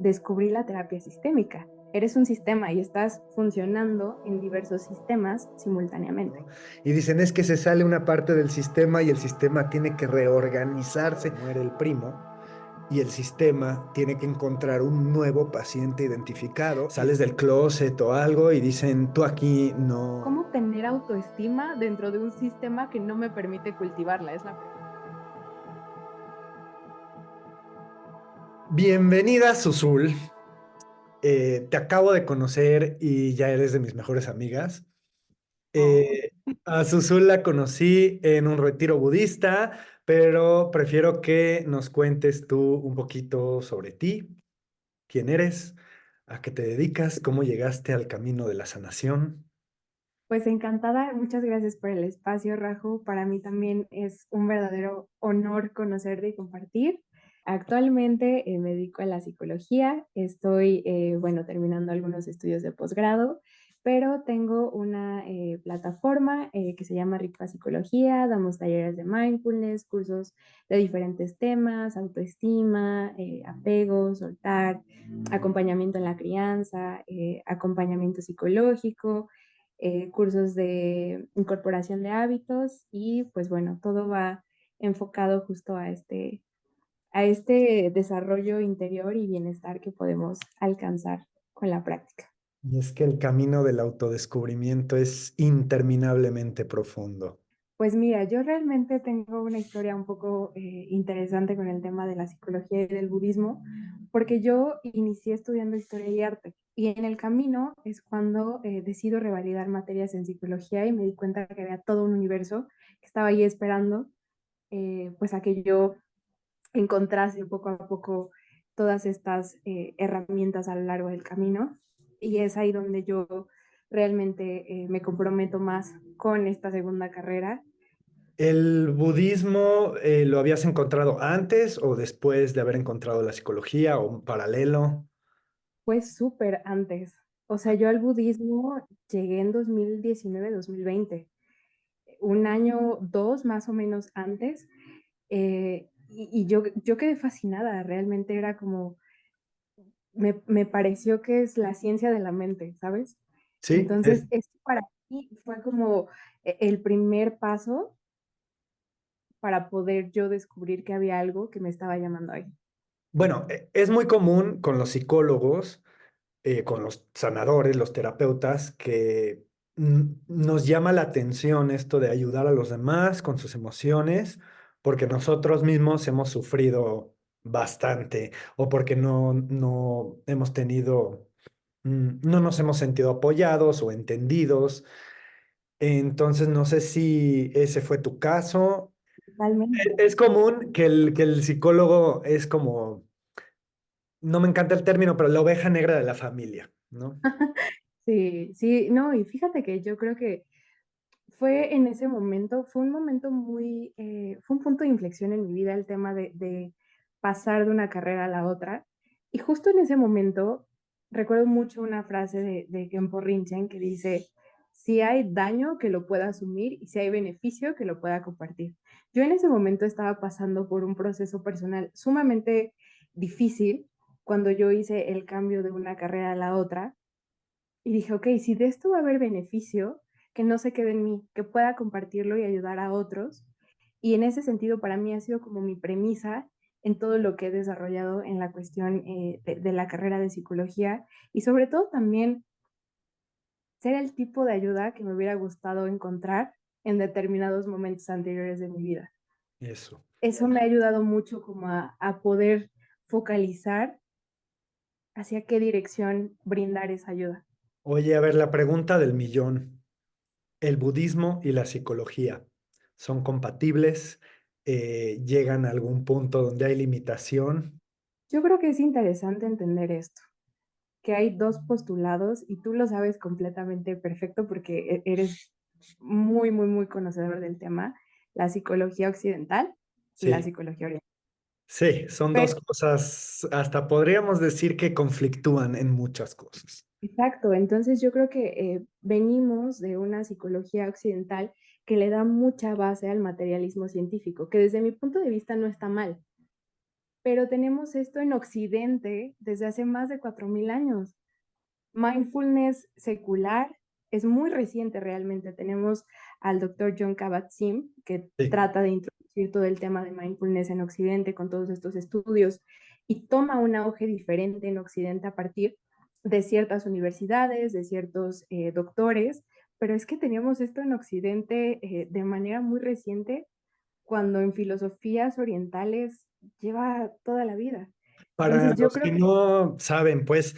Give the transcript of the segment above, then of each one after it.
descubrí la terapia sistémica. Eres un sistema y estás funcionando en diversos sistemas simultáneamente. Y dicen es que se sale una parte del sistema y el sistema tiene que reorganizarse. Muere el primo y el sistema tiene que encontrar un nuevo paciente identificado. Sales del closet o algo y dicen, tú aquí no. ¿Cómo tener autoestima dentro de un sistema que no me permite cultivarla? Es la pregunta. Bienvenida, Susul. Te acabo de conocer y ya eres de mis mejores amigas. Oh. Eh, a Susul la conocí en un retiro budista, pero prefiero que nos cuentes tú un poquito sobre ti, quién eres, a qué te dedicas, cómo llegaste al camino de la sanación. Pues encantada, muchas gracias por el espacio, Rajo. Para mí también es un verdadero honor conocerte y compartir. Actualmente me dedico a la psicología, estoy, bueno, terminando algunos estudios de posgrado, pero tengo una plataforma que se llama Rica Psicología, damos talleres de mindfulness, cursos de diferentes temas, autoestima, apego, soltar, acompañamiento en la crianza, acompañamiento psicológico, cursos de incorporación de hábitos y pues bueno, todo va enfocado justo a este desarrollo interior y bienestar que podemos alcanzar con la práctica. Y es que el camino del autodescubrimiento es interminablemente profundo. Pues mira, yo realmente tengo una historia un poco interesante con el tema de la psicología y del budismo, porque yo inicié estudiando historia y arte y en el camino es cuando decido revalidar materias en psicología y me di cuenta que había todo un universo que estaba ahí esperando, pues a que yo encontrase poco a poco todas estas herramientas a lo largo del camino y es ahí donde yo realmente me comprometo más con esta segunda carrera. ¿El budismo lo habías encontrado antes o después de haber encontrado la psicología o un paralelo? Fue súper antes. O sea, yo al budismo llegué en 2019, 2020, un año, dos más o menos antes, y yo quedé fascinada, realmente era como, me pareció que es la ciencia de la mente, ¿sabes? Sí, Entonces, esto para mí fue como el primer paso para poder yo descubrir que había algo que me estaba llamando ahí. bueno, es muy común con los psicólogos, con los sanadores, los terapeutas, que nos llama la atención esto de ayudar a los demás con sus emociones, porque nosotros mismos hemos sufrido bastante o porque no hemos tenido, no nos hemos sentido apoyados o entendidos. Entonces, no sé si ese fue tu caso. Totalmente. Es común que el psicólogo es como, no me encanta el término, pero la oveja negra de la familia, ¿no? Sí, sí, no, y fíjate que yo creo que fue en ese momento, fue un momento muy, fue un punto de inflexión en mi vida el tema de pasar de una carrera a la otra. Y justo en ese momento recuerdo mucho una frase de Genpo Rinchen que dice, si hay daño, que lo pueda asumir y si hay beneficio, que lo pueda compartir. Yo en ese momento estaba pasando por un proceso personal sumamente difícil cuando yo hice el cambio de una carrera a la otra y dije, ok, si de esto va a haber beneficio, que no se quede en mí, que pueda compartirlo y ayudar a otros. Y en ese sentido, para mí ha sido como mi premisa en todo lo que he desarrollado en la cuestión de la carrera de psicología y sobre todo también ser el tipo de ayuda que me hubiera gustado encontrar en determinados momentos anteriores de mi vida. Eso. Eso me ha ayudado mucho como a poder focalizar hacia qué dirección brindar esa ayuda. Oye, a ver, la pregunta del millón. ¿El budismo y la psicología son compatibles? ¿Llegan a algún punto donde hay limitación? Yo creo que es interesante entender esto, que hay dos postulados y tú lo sabes completamente perfecto porque eres muy, muy, muy conocedor del tema, la psicología occidental y la Sí, psicología oriental. sí, son dos Pero, cosas, hasta podríamos decir que conflictúan en muchas cosas. exacto, entonces yo creo que venimos de una psicología occidental que le da mucha base al materialismo científico, que desde mi punto de vista no está mal. pero tenemos esto en Occidente desde hace más de 4.000 años. Mindfulness secular es muy reciente realmente. Tenemos al doctor John Kabat-Zinn, que Sí. trata de introducir todo el tema de mindfulness en Occidente con todos estos estudios y toma un auge diferente en Occidente a partir de ciertas universidades, de ciertos doctores, pero es que teníamos esto en Occidente de manera muy reciente, cuando en filosofías orientales lleva toda la vida. Para Entonces yo los que creo que... no saben, pues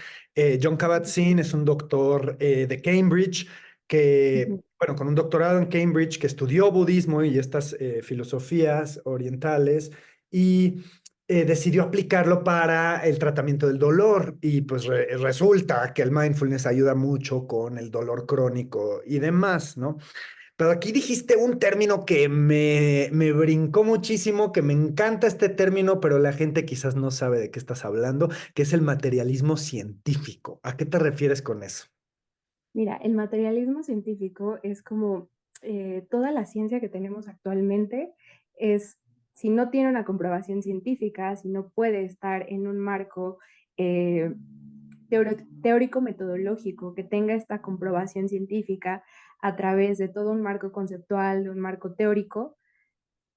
John Kabat-Zinn es un doctor de Cambridge que, Ujú. bueno, con un doctorado en Cambridge que estudió budismo y estas filosofías orientales y decidió aplicarlo para el tratamiento del dolor y pues resulta que el mindfulness ayuda mucho con el dolor crónico y demás, ¿no? Pero aquí dijiste un término que me brincó muchísimo, que me encanta este término, pero la gente quizás no sabe de qué estás hablando, que es el materialismo científico. ¿A qué te refieres con eso? Mira, el materialismo científico es como toda la ciencia que tenemos actualmente es, si no tiene una comprobación científica, si no puede estar en un marco eh, teórico-metodológico que tenga esta comprobación científica a través de todo un marco conceptual, de un marco teórico,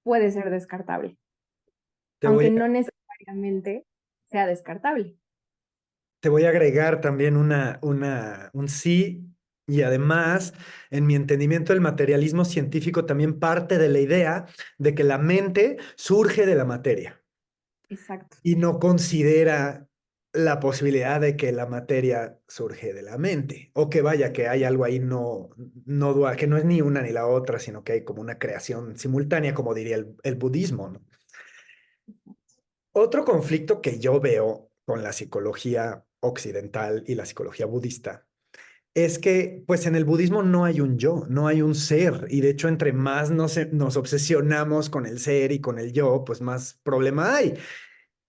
puede ser descartable, Te voy aunque a, no necesariamente sea descartable. te voy a agregar también un sí, y además, en mi entendimiento, el materialismo científico también parte de la idea de que la mente surge de la materia. Exacto. Y no considera la posibilidad de que la materia surge de la mente o que vaya, que hay algo ahí no dual, que no es ni una ni la otra, sino que hay como una creación simultánea, como diría el budismo, ¿no? Otro conflicto que yo veo con la psicología occidental y la psicología budista es que, pues en el budismo no hay un yo, no hay un ser, y de hecho entre más nos obsesionamos con el ser y con el yo, pues más problema hay.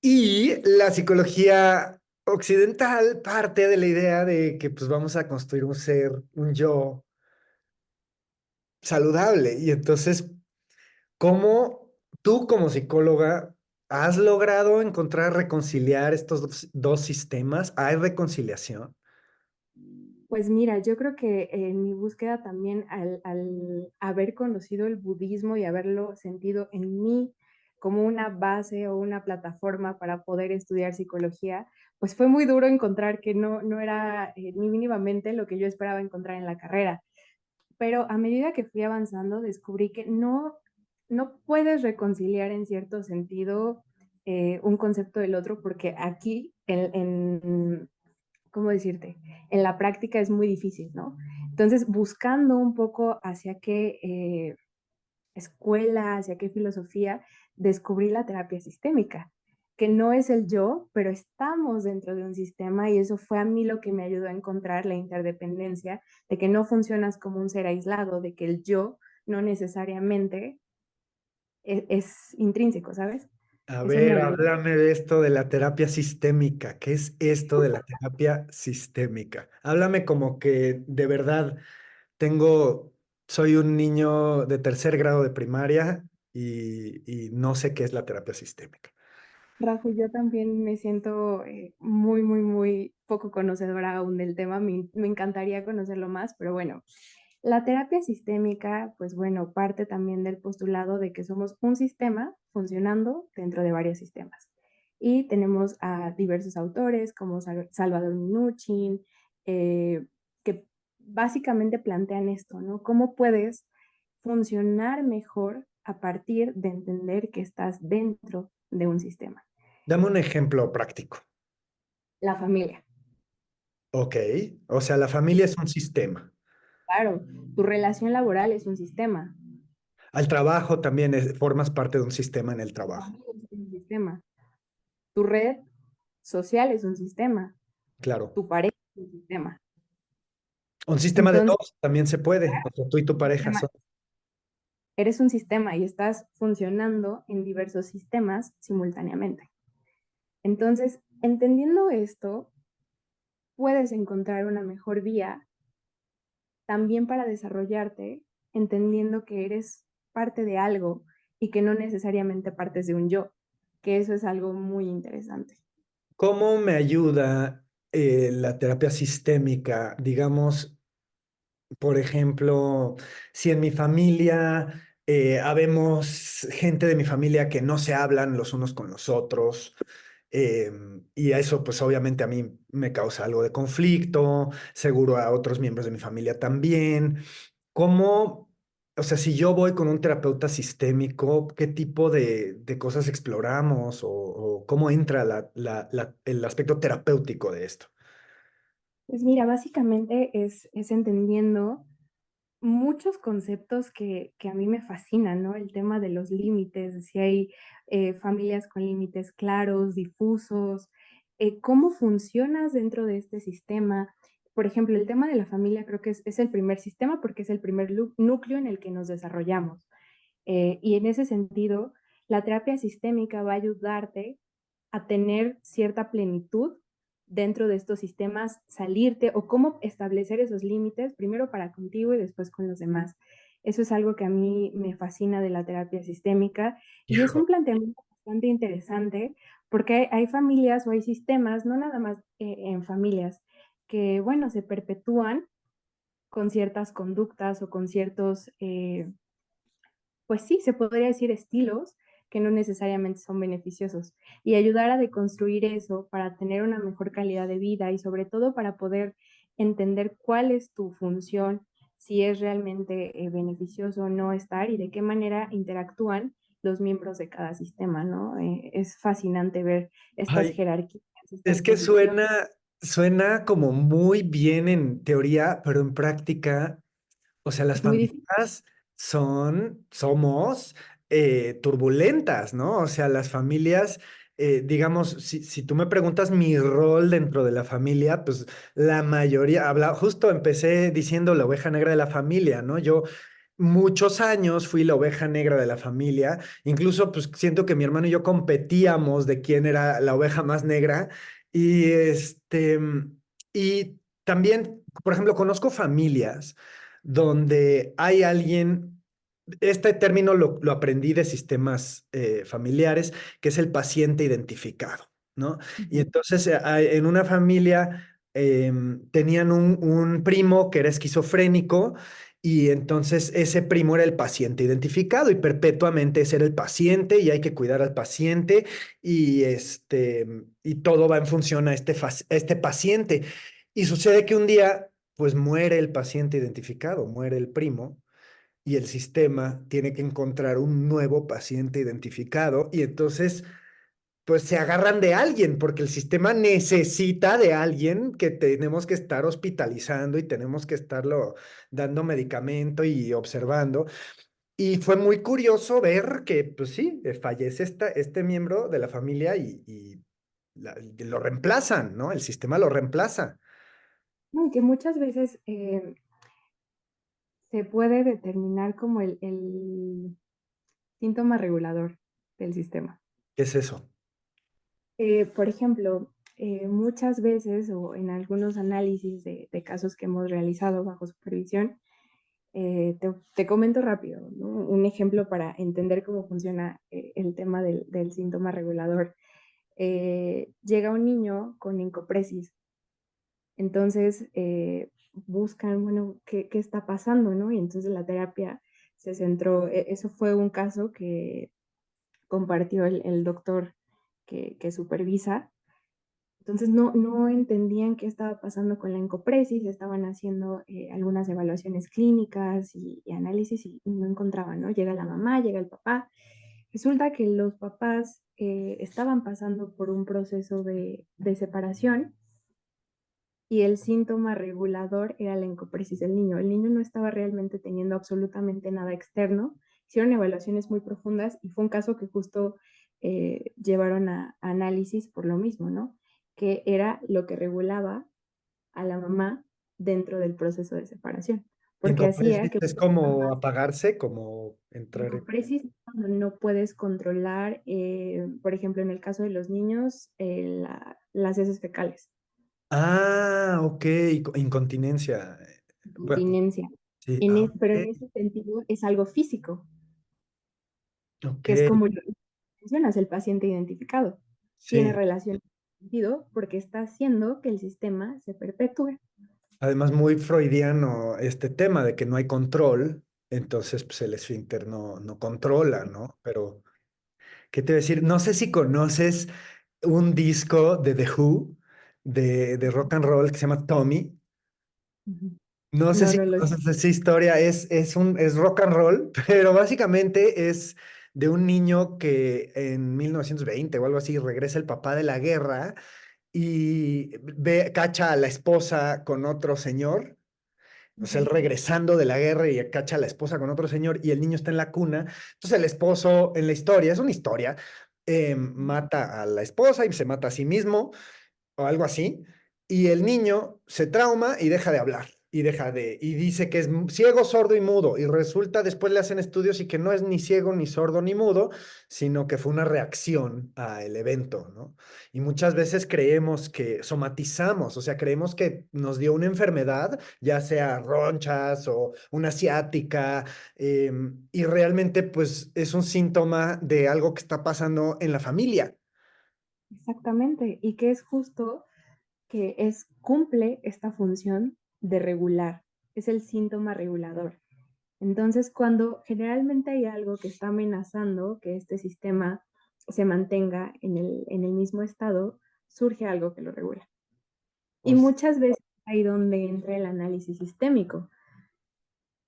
Y la psicología occidental parte de la idea de que pues vamos a construir un ser, un yo saludable. Y entonces, ¿cómo tú como psicóloga has logrado encontrar, reconciliar estos dos sistemas? ¿Hay reconciliación? Pues mira, yo creo que en mi búsqueda también al haber conocido el budismo y haberlo sentido en mí como una base o una plataforma para poder estudiar psicología, pues fue muy duro encontrar que no era ni mínimamente lo que yo esperaba encontrar en la carrera. Pero a medida que fui avanzando, descubrí que no puedes reconciliar en cierto sentido un concepto del otro, porque aquí ¿cómo decirte? En la práctica es muy difícil, ¿no? Entonces, buscando un poco hacia qué escuela, hacia qué filosofía, descubrí la terapia sistémica, que no es el yo, pero estamos dentro de un sistema y eso fue a mí lo que me ayudó a encontrar la interdependencia, de que no funcionas como un ser aislado, de que el yo no necesariamente es intrínseco, ¿sabes? A Eso me ver, ayudó. háblame de esto de la terapia sistémica. ¿Qué es esto de la terapia sistémica? Háblame como que de verdad tengo, soy un niño de tercer grado de primaria y no sé qué es la terapia sistémica. Rafa, yo también me siento muy, muy, muy poco conocedora aún del tema. Me encantaría conocerlo más, pero bueno, la terapia sistémica, pues bueno, parte también del postulado de que somos un sistema funcionando dentro de varios sistemas. Y tenemos a diversos autores como Salvador Minuchin, que básicamente plantean esto, ¿no? ¿Cómo puedes funcionar mejor a partir de entender que estás dentro de un sistema? Dame un ejemplo práctico. La familia. Ok, o sea, la familia es un sistema. Claro, tu relación laboral es un sistema. Al trabajo también formas parte de un sistema en el Tu trabajo. familia es un sistema. Tu red social es un sistema. Claro. Tu pareja es un sistema. Un sistema de Entonces, dos también se puede. O sea, tú y tu pareja sistema, son. eres un sistema y estás funcionando en diversos sistemas simultáneamente. Entonces, entendiendo esto, puedes encontrar una mejor vía también para desarrollarte, entendiendo que eres parte de algo y que no necesariamente partes de un yo. que eso es algo muy interesante. ¿Cómo me ayuda la terapia sistémica? Digamos, por ejemplo, si en mi familia habemos gente de mi familia que no se hablan los unos con los otros, y a eso pues obviamente a mí me causa algo de conflicto, seguro a otros miembros de mi familia también. ¿Cómo, o sea, si yo voy con un terapeuta sistémico, qué tipo de cosas exploramos o cómo entra el aspecto terapéutico de esto? Pues mira, básicamente es entendiendo muchos conceptos que a mí me fascinan, ¿no? El tema de los límites, de si hay familias con límites claros, difusos, cómo funcionas dentro de este sistema. Por ejemplo, el tema de la familia creo que es el primer sistema porque es el primer núcleo en el que nos desarrollamos. Y en ese sentido, la terapia sistémica va a ayudarte a tener cierta plenitud dentro de estos sistemas, salirte o cómo establecer esos límites, primero para contigo y después con los demás. Eso es algo que a mí me fascina de la terapia sistémica y es un Hijo. planteamiento bastante interesante porque hay familias o hay sistemas, no nada más en familias, que, bueno, se perpetúan con ciertas conductas o con ciertos pues sí, se podría decir estilos que no necesariamente son beneficiosos y ayudar a deconstruir eso para tener una mejor calidad de vida y sobre todo para poder entender cuál es tu función, si es realmente beneficioso o no estar y de qué manera interactúan los miembros de cada sistema, ¿no? Es fascinante ver estas Ay, jerarquías, es estas que posiciones. suena como muy bien en teoría, pero en práctica, o sea, las Es muy difícil. familias somos turbulentas, ¿no? O sea, las familias, digamos, si tú me preguntas mi rol dentro de la familia, pues la mayoría, justo empecé diciendo la oveja negra de la familia, ¿no? Yo muchos años fui la oveja negra de la familia, incluso pues siento que mi hermano y yo competíamos de quién era la oveja más negra y y también, por ejemplo, conozco familias donde hay alguien, este término lo aprendí de sistemas familiares, que es el paciente identificado, ¿no? Y Ujú. entonces en una familia tenían un primo que era esquizofrénico y entonces ese primo era el paciente identificado y perpetuamente ese era el paciente y hay que cuidar al paciente y todo va en función a a este paciente. Y sucede que un día, pues muere el paciente identificado, muere el primo y el sistema tiene que encontrar un nuevo paciente identificado y entonces pues se agarran de alguien, porque el sistema necesita de alguien que tenemos que estar hospitalizando y tenemos que estarlo dando medicamento y observando. Y fue muy curioso ver que, pues sí, fallece este miembro de la familia y lo reemplazan, ¿no? El sistema lo reemplaza. No, y que muchas veces se puede determinar como el síntoma regulador del sistema. ¿Qué es eso? Por ejemplo, muchas veces o en algunos análisis de casos que hemos realizado bajo supervisión, te comento rápido, ¿no? Un ejemplo para entender cómo funciona el tema del síntoma regulador. Llega un niño con encopresis, entonces buscan, bueno, qué está pasando, ¿no? Y entonces la terapia se centró, eso fue un caso que compartió el doctor que supervisa. Entonces no entendían qué estaba pasando con la encopresis, estaban haciendo algunas evaluaciones clínicas y análisis y no encontraban, ¿no? Llega la mamá, llega el papá. Resulta que los papás estaban pasando por un proceso de separación y el síntoma regulador era la encopresis del niño. El niño no estaba realmente teniendo absolutamente nada externo. Hicieron evaluaciones muy profundas y fue un caso que justo llevaron a análisis por lo mismo, ¿no? Que era lo que regulaba a la mamá dentro del proceso de separación, porque hacía Encopresis que es los como papás apagarse, como entrar en... encopresis cuando no puedes controlar, por ejemplo, en el caso de los niños, las heces fecales, Ah, ok, incontinencia. Bueno, continencia. sí, ah, Pero en ok, ese sentido es algo físico, ok. que es como mencionas, el paciente identificado. Tiene Sí, relación con el sentido porque está haciendo que el sistema se perpetúe. además muy freudiano este tema de que no hay control, entonces pues el esfínter no controla, ¿no? Pero, ¿qué te voy a decir? No sé si conoces un disco de The Who, de rock and roll que se llama Tommy. Ujú. No sé No, si no lo. conoces esa historia, es rock and roll, pero básicamente es de un niño que en 1920 o algo así regresa el papá de la guerra y cacha a la esposa con otro señor, o sea, él Ujú, regresando de la guerra y cacha a la esposa con otro señor y el niño está en la cuna. Entonces el esposo en la historia, es una historia, mata a la esposa y se mata a sí mismo o algo así, y el niño se trauma y deja de hablar. Y dice que es ciego, sordo y mudo. Y resulta, después le hacen estudios y que no es ni ciego, ni sordo, ni mudo, sino que fue una reacción al evento, ¿no? Y muchas veces creemos que somatizamos, o sea, creemos que nos dio una enfermedad, ya sea ronchas o una ciática, y realmente, pues, es un síntoma de algo que está pasando en la familia. exactamente. Y que es justo que cumple esta función de regular. Es el síntoma regulador. Entonces, cuando generalmente hay algo que está amenazando que este sistema se mantenga en el mismo estado, surge algo que lo regula. Y Pues, muchas veces ahí donde entra el análisis sistémico,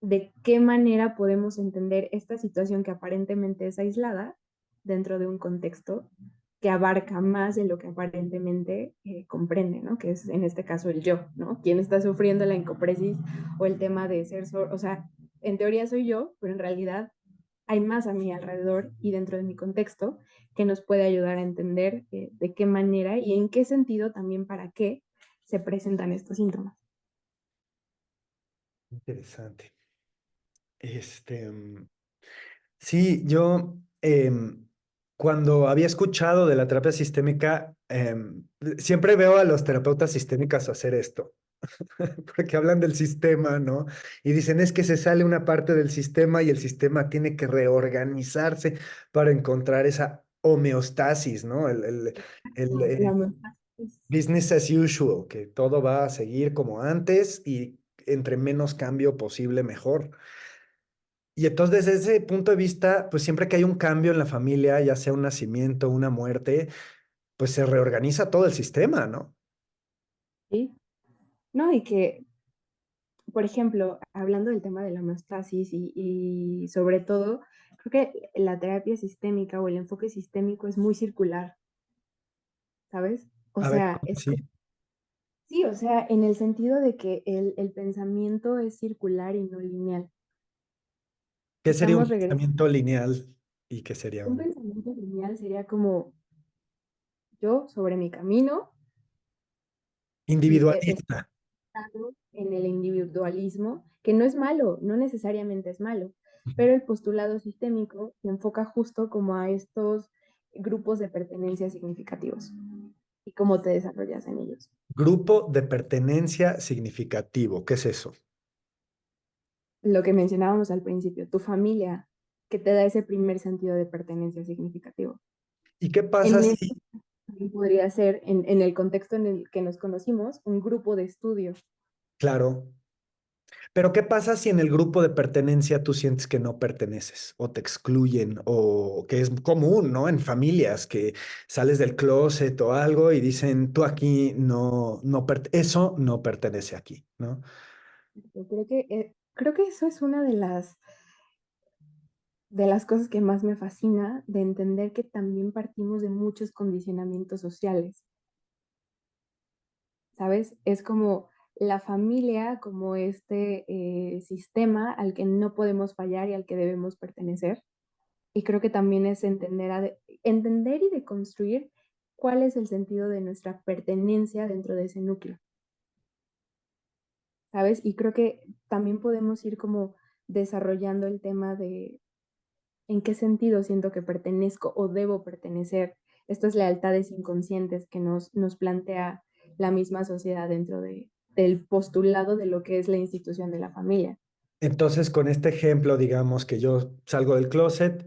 de qué manera podemos entender esta situación que aparentemente es aislada dentro de un contexto que abarca más de lo que aparentemente comprende, ¿no? Que es en este caso el yo, ¿no? Quien está sufriendo la encopresis o el tema de ser sordo, o sea, en teoría soy yo, pero en realidad hay más a mi alrededor y dentro de mi contexto que nos puede ayudar a entender de qué manera y en qué sentido también para qué se presentan estos síntomas. interesante. Sí, yo cuando había escuchado de la terapia sistémica, siempre veo a los terapeutas sistémicas hacer esto, porque hablan del sistema, ¿no? Y dicen, es que se sale una parte del sistema y el sistema tiene que reorganizarse para encontrar esa homeostasis, ¿no? El La business as usual, que todo va a seguir como antes y entre menos cambio posible, mejor. Y entonces, desde ese punto de vista, pues siempre que hay un cambio en la familia, ya sea un nacimiento, una muerte, pues se reorganiza todo el sistema, ¿no? Sí, no, y que, por ejemplo, hablando del tema de la homeostasis y sobre todo, creo que la terapia sistémica o el enfoque sistémico es muy circular, ¿sabes? O A ver, sea, es sí. sí, o sea, en el sentido de que el pensamiento es circular y no lineal. ¿Qué sería un Estamos regresando. pensamiento lineal y qué sería Un un pensamiento lineal sería como yo sobre mi camino y individualista? estando en el individualismo, que no es malo, no necesariamente es malo, pero el postulado sistémico se enfoca justo como a estos grupos de pertenencia significativos y cómo te desarrollas en ellos. Grupo de pertenencia significativo. ¿Qué es eso? Lo que mencionábamos al principio, tu familia, que te da ese primer sentido de pertenencia significativo. ¿Y qué pasa En esto si, también podría ser, en el contexto en el que nos conocimos, un grupo de estudio. claro, pero qué pasa si en el grupo de pertenencia tú sientes que no perteneces o te excluyen o que es común, ¿no? En familias que sales del closet o algo y dicen, tú aquí eso no pertenece aquí, ¿no? Yo creo que eso es una de las cosas que más me fascina, de entender que también partimos de muchos condicionamientos sociales, ¿sabes? Es como la familia, como este sistema al que no podemos fallar y al que debemos pertenecer. Y creo que también es entender y deconstruir cuál es el sentido de nuestra pertenencia dentro de ese núcleo, ¿sabes? Y creo que también podemos ir como desarrollando el tema de en qué sentido siento que pertenezco o debo pertenecer. Estas lealtades inconscientes que nos plantea la misma sociedad dentro del postulado de lo que es la institución de la familia. Entonces, con este ejemplo, digamos que yo salgo del closet,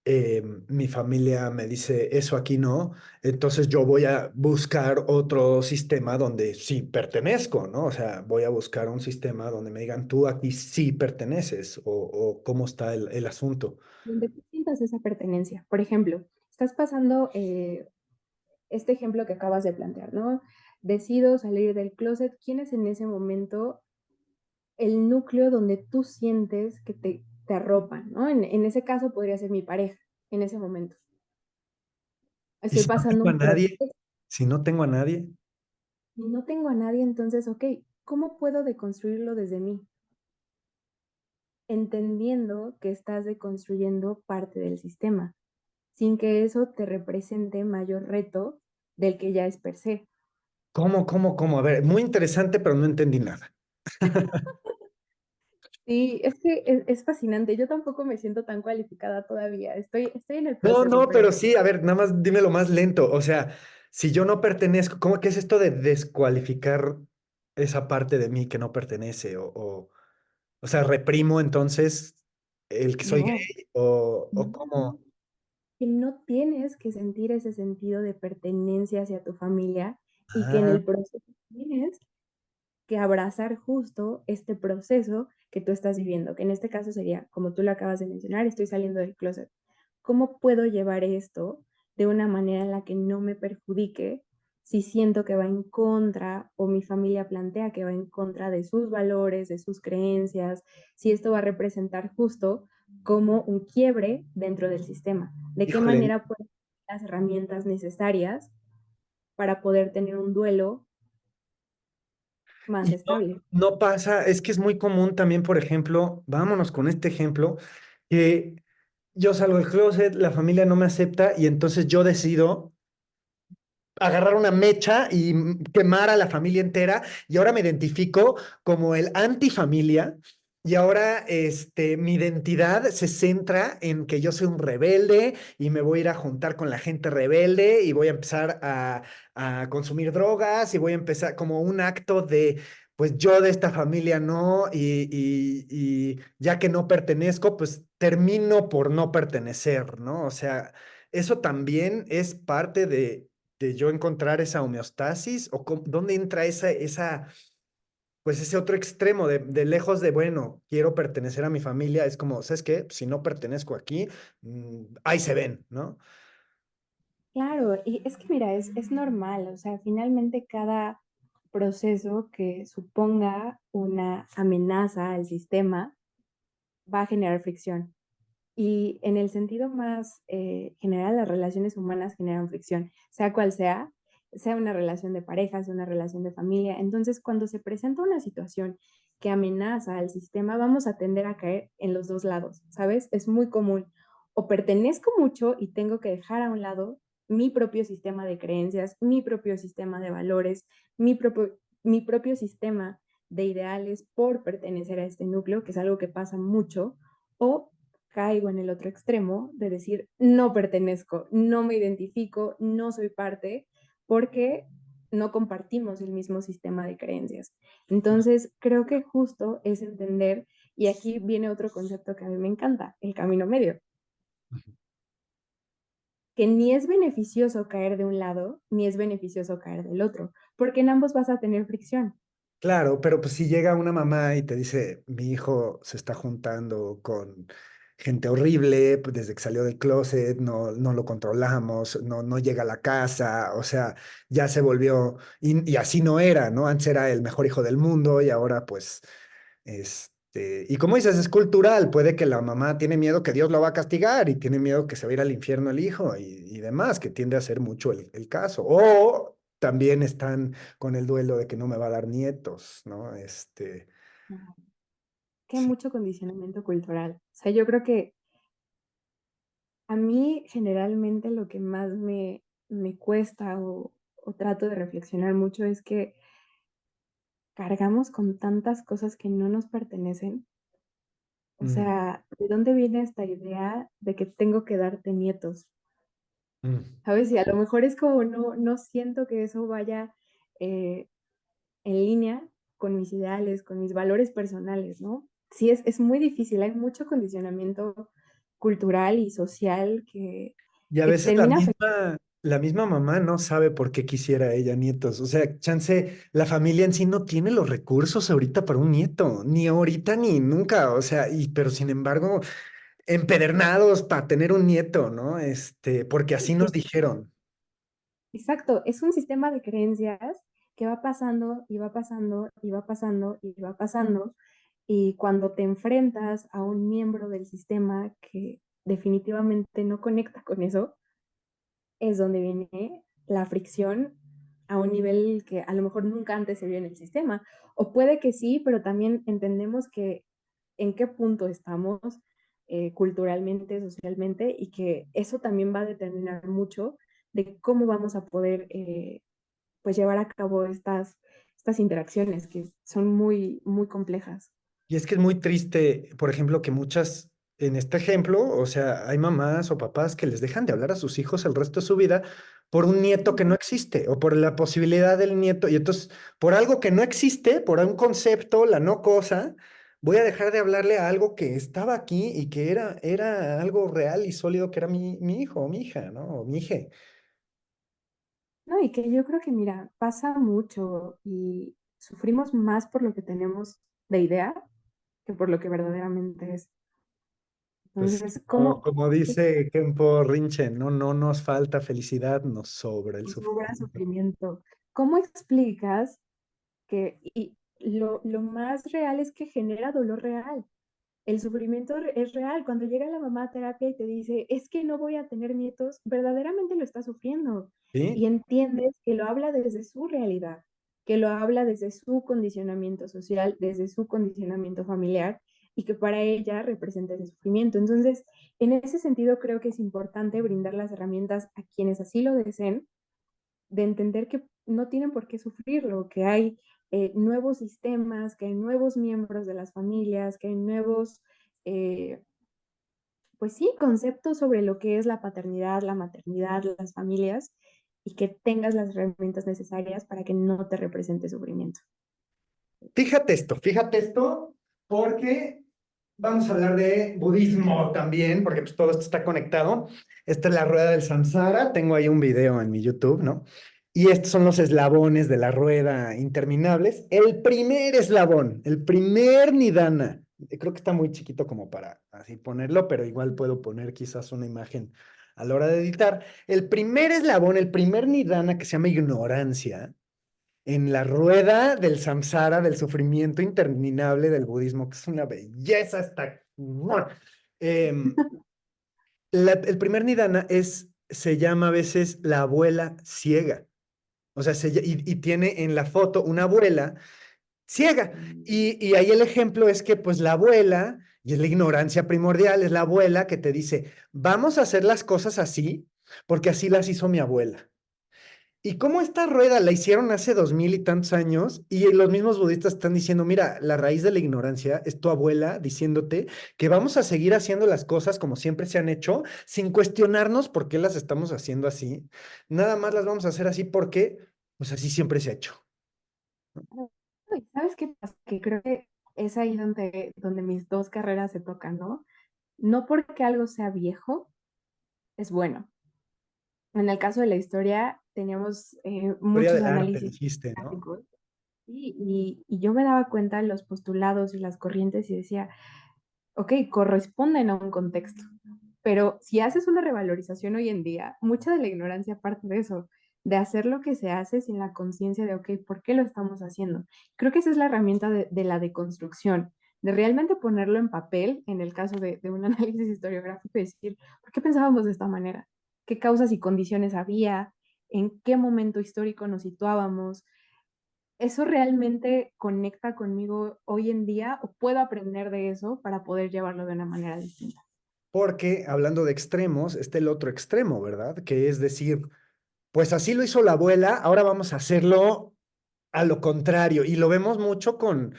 mi familia me dice, eso aquí no, entonces yo voy a buscar otro sistema donde sí pertenezco, ¿no? O sea, voy a buscar un sistema donde me digan, tú aquí sí perteneces o cómo está el asunto. Donde tú sientas esa pertenencia. Por ejemplo, estás pasando este ejemplo que acabas de plantear, ¿no? Decido salir del closet. ¿Quién es en ese momento el núcleo donde tú sientes que te arropan, ¿no? En ese caso podría ser mi pareja, en ese momento. Y Estoy si no pasando tengo a un proceso nadie, si no tengo a nadie, y no tengo a nadie, entonces, ok, ¿cómo puedo deconstruirlo desde mí? Entendiendo que estás deconstruyendo parte del sistema, sin que eso te represente mayor reto del que ya es per se. ¿cómo? A ver, muy interesante, pero no entendí nada. Sí, es que es fascinante. Yo tampoco me siento tan cualificada todavía. Estoy en el No, proceso, no, pero pero sí, a ver, nada más dímelo más lento. O sea, si yo no pertenezco, ¿cómo que es esto de descualificar esa parte de mí que no pertenece? O sea, reprimo entonces el que soy no, gay o no, cómo. no. Que no tienes que sentir ese sentido de pertenencia hacia tu familia y que en Ah, el proceso tienes que abrazar justo este proceso que tú estás viviendo, que en este caso sería, como tú lo acabas de mencionar, estoy saliendo del closet. ¿Cómo puedo llevar esto de una manera en la que no me perjudique si siento que va en contra o mi familia plantea que va en contra de sus valores, de sus creencias, si esto va a representar justo como un quiebre dentro del sistema? ¿De qué híjole, manera puedo tener las herramientas necesarias para poder tener un duelo más y no, estable? no pasa, es que es muy común también, por ejemplo, vámonos con este ejemplo, que yo salgo del closet, la familia no me acepta y entonces yo decido agarrar una mecha y quemar a la familia entera y ahora me identifico como el antifamilia y ahora mi identidad se centra en que yo soy un rebelde y me voy a ir a juntar con la gente rebelde y voy a empezar a consumir drogas y voy a empezar como un acto de, pues yo de esta familia no y ya que no pertenezco, pues termino por no pertenecer, ¿no? O sea, eso también es parte de yo encontrar esa homeostasis o dónde entra pues ese otro extremo de lejos de, bueno, quiero pertenecer a mi familia, es como, ¿sabes qué? Si no pertenezco aquí, ahí se ven, ¿no? Claro, y es que mira, es normal, o sea, finalmente cada proceso que suponga una amenaza al sistema va a generar fricción. Y en el sentido más general, las relaciones humanas generan fricción, sea cual sea, sea una relación de pareja, sea una relación de familia. Entonces, cuando se presenta una situación que amenaza al sistema, vamos a tender a caer en los dos lados, ¿sabes? Es muy común. O pertenezco mucho y tengo que dejar a un lado mi propio sistema de creencias, mi propio sistema de valores, mi propio sistema de ideales por pertenecer a este núcleo, que es algo que pasa mucho, o caigo en el otro extremo de decir, no pertenezco, no me identifico, no soy parte, porque no compartimos el mismo sistema de creencias. Entonces, creo que justo es entender, y aquí viene otro concepto que a mí me encanta, el camino medio, que ni es beneficioso caer de un lado, ni es beneficioso caer del otro, porque en ambos vas a tener fricción. Claro, pero pues si llega una mamá y te dice, mi hijo se está juntando con gente horrible, pues desde que salió del closet, no lo controlamos, no llega a la casa, o sea, ya se volvió, y así no era, ¿no? Antes era el mejor hijo del mundo y ahora pues y como dices, es cultural, puede que la mamá tiene miedo que Dios lo va a castigar y tiene miedo que se va a ir al infierno el hijo y demás, que tiende a ser mucho el caso. O también están con el duelo de que no me va a dar nietos, ¿no? Que hay Sí. mucho condicionamiento cultural. O sea, yo creo que a mí generalmente lo que más me cuesta o trato de reflexionar mucho es que cargamos con tantas cosas que no nos pertenecen. O Mm, sea, ¿de dónde viene esta idea de que tengo que darte nietos? mm, ¿Sabes? Y a lo mejor es como no siento que eso vaya eh, en línea con mis ideales, con mis valores personales, ¿no? Sí, es muy difícil, hay mucho condicionamiento cultural y social Y a que veces termina afectando. la misma mamá no sabe por qué quisiera ella nietos. O sea, chance, la familia en sí no tiene los recursos ahorita para un nieto, ni ahorita ni nunca. O sea, pero sin embargo, empedernados para tener un nieto, ¿no? Porque así nos dijeron. Exacto, es un sistema de creencias que va pasando y va pasando y va pasando y va pasando. Y cuando te enfrentas a un miembro del sistema que definitivamente no conecta con eso, es donde viene la fricción a un nivel que a lo mejor nunca antes se vio en el sistema. O puede que sí, pero también entendemos que en qué punto estamos culturalmente, socialmente, y que eso también va a determinar mucho de cómo vamos a poder pues llevar a cabo estas interacciones que son muy, muy complejas. Y es que es muy triste, por ejemplo, que muchas, en este ejemplo, o sea, hay mamás o papás que les dejan de hablar a sus hijos el resto de su vida por un nieto que no existe o por la posibilidad del nieto. Y entonces, por algo que no existe, por un concepto, la no cosa, voy a dejar de hablarle a algo que estaba aquí y que era algo real y sólido, que era mi hijo o mi hija, ¿no? O mi hija. No, y que yo creo que, mira, pasa mucho y sufrimos más por lo que tenemos de idea que por lo que verdaderamente es. Pues Entonces, ¿cómo como dice Kempo Rinche, no, no nos falta felicidad, nos sobra el nos sobra sufrimiento. sufrimiento? ¿Cómo explicas que y lo más real es que genera dolor real? El sufrimiento es real. Cuando llega la mamá a terapia y te dice, es que no voy a tener nietos, verdaderamente lo está sufriendo. ¿Sí? Y entiendes que lo habla desde su realidad, que lo habla desde su condicionamiento social, desde su condicionamiento familiar y que para ella representa ese sufrimiento. Entonces, en ese sentido, creo que es importante brindar las herramientas a quienes así lo deseen, de entender que no tienen por qué sufrirlo, que hay nuevos sistemas, que hay nuevos miembros de las familias, que hay nuevos, eh, pues sí, conceptos sobre lo que es la paternidad, la maternidad, las familias, y que tengas las herramientas necesarias para que no te represente sufrimiento. Fíjate esto, porque vamos a hablar de budismo también, porque pues todo esto está conectado. Esta es la rueda del samsara, tengo ahí un video en mi YouTube, ¿no? Y estos son los eslabones de la rueda interminables. El primer eslabón, el primer nidana, creo que está muy chiquito como para así ponerlo, pero igual puedo poner quizás una imagen a la hora de editar. El primer eslabón, el primer nidana que se llama ignorancia en la rueda del samsara, del sufrimiento interminable del budismo, que es una belleza hasta... Em, el primer nidana se llama a veces la abuela ciega. O sea, y tiene en la foto una abuela ciega. Y ahí el ejemplo es que pues la abuela, y es la ignorancia primordial, es la abuela que te dice, vamos a hacer las cosas así, porque así las hizo mi abuela. Y cómo esta rueda la hicieron hace 2000 y tantos años, y los mismos budistas están diciendo, mira, la raíz de la ignorancia es tu abuela diciéndote que vamos a seguir haciendo las cosas como siempre se han hecho, sin cuestionarnos por qué las estamos haciendo así. Nada más las vamos a hacer así porque, pues así siempre se ha hecho. ¿Sabes qué pasa? Que creo que es ahí donde mis dos carreras se tocan, ¿no? No porque algo sea viejo, es bueno. En el caso de la historia, teníamos Historia muchos del arte, análisis dijiste, ¿no? gráficos y yo me daba cuenta de los postulados y las corrientes y decía, ok, corresponden a un contexto, pero si haces una revalorización hoy en día, mucha de la ignorancia parte de eso, de hacer lo que se hace sin la conciencia de, ok, ¿por qué lo estamos haciendo? Creo que esa es la herramienta de la deconstrucción, de realmente ponerlo en papel, en el caso de un análisis historiográfico, y decir, ¿por qué pensábamos de esta manera? ¿Qué causas y condiciones había? ¿En qué momento histórico nos situábamos? ¿Eso realmente conecta conmigo hoy en día o puedo aprender de eso para poder llevarlo de una manera distinta? Porque hablando de extremos, está el otro extremo, ¿verdad? Que es decir, pues así lo hizo la abuela, ahora vamos a hacerlo a lo contrario. Y lo vemos mucho con,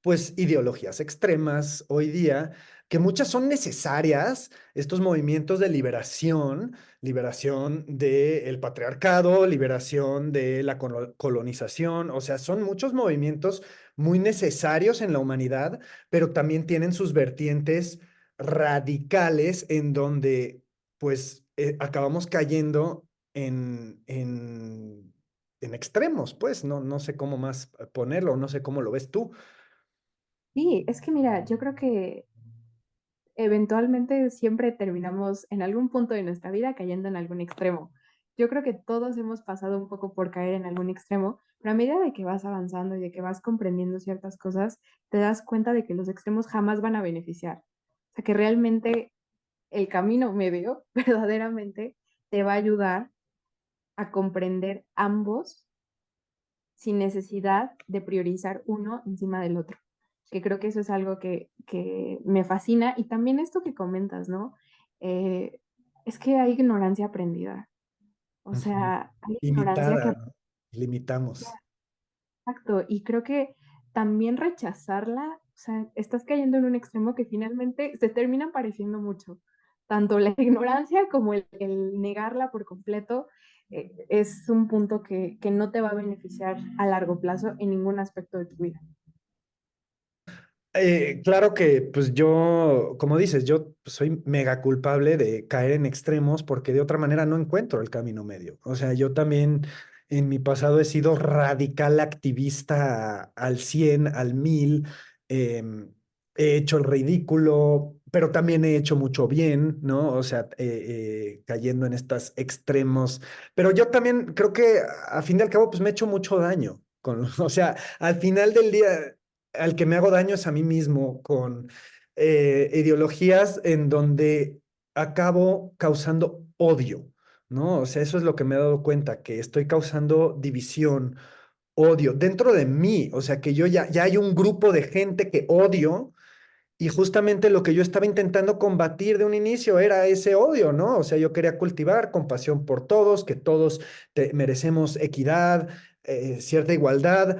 pues, ideologías extremas hoy día, que muchas son necesarias, estos movimientos de liberación, liberación del patriarcado, liberación de la colonización, o sea, son muchos movimientos muy necesarios en la humanidad, pero también tienen sus vertientes radicales en donde pues acabamos cayendo en extremos, pues no sé cómo más ponerlo, no sé cómo lo ves tú. Sí, es que mira, yo creo que eventualmente siempre terminamos en algún punto de nuestra vida cayendo en algún extremo. Yo creo que todos hemos pasado un poco por caer en algún extremo, pero a medida de que vas avanzando y de que vas comprendiendo ciertas cosas, te das cuenta de que los extremos jamás van a beneficiar. O sea, que realmente el camino medio verdaderamente te va a ayudar a comprender ambos sin necesidad de priorizar uno encima del otro. Que creo que eso es algo que me fascina. Y también esto que comentas, ¿no? Eh, es que hay ignorancia aprendida. O Ujú. sea, hay ignorancia que... Limitada, ¿no? Limitamos. Exacto. Y creo que también rechazarla, o sea, estás cayendo en un extremo que finalmente se termina pareciendo mucho. Tanto la ignorancia como el negarla por completo es un punto que no te va a beneficiar a largo plazo en ningún aspecto de tu vida. Claro que, pues yo, como dices, yo soy mega culpable de caer en extremos porque de otra manera no encuentro el camino medio. O sea, yo también en mi pasado he sido radical activista al 100, al 1000. em, He hecho el ridículo, pero también he hecho mucho bien, ¿no? O sea, cayendo en estos extremos. Pero yo también creo que a fin de al cabo, pues me he hecho mucho daño. O sea, al final del día al que me hago daño es a mí mismo con ideologías en donde acabo causando odio, ¿no? O sea, eso es lo que me he dado cuenta, que estoy causando división, odio dentro de mí, o sea, que yo ya hay un grupo de gente que odio y justamente lo que yo estaba intentando combatir de un inicio era ese odio, ¿no? O sea, yo quería cultivar compasión por todos, que todos merecemos equidad, cierta igualdad,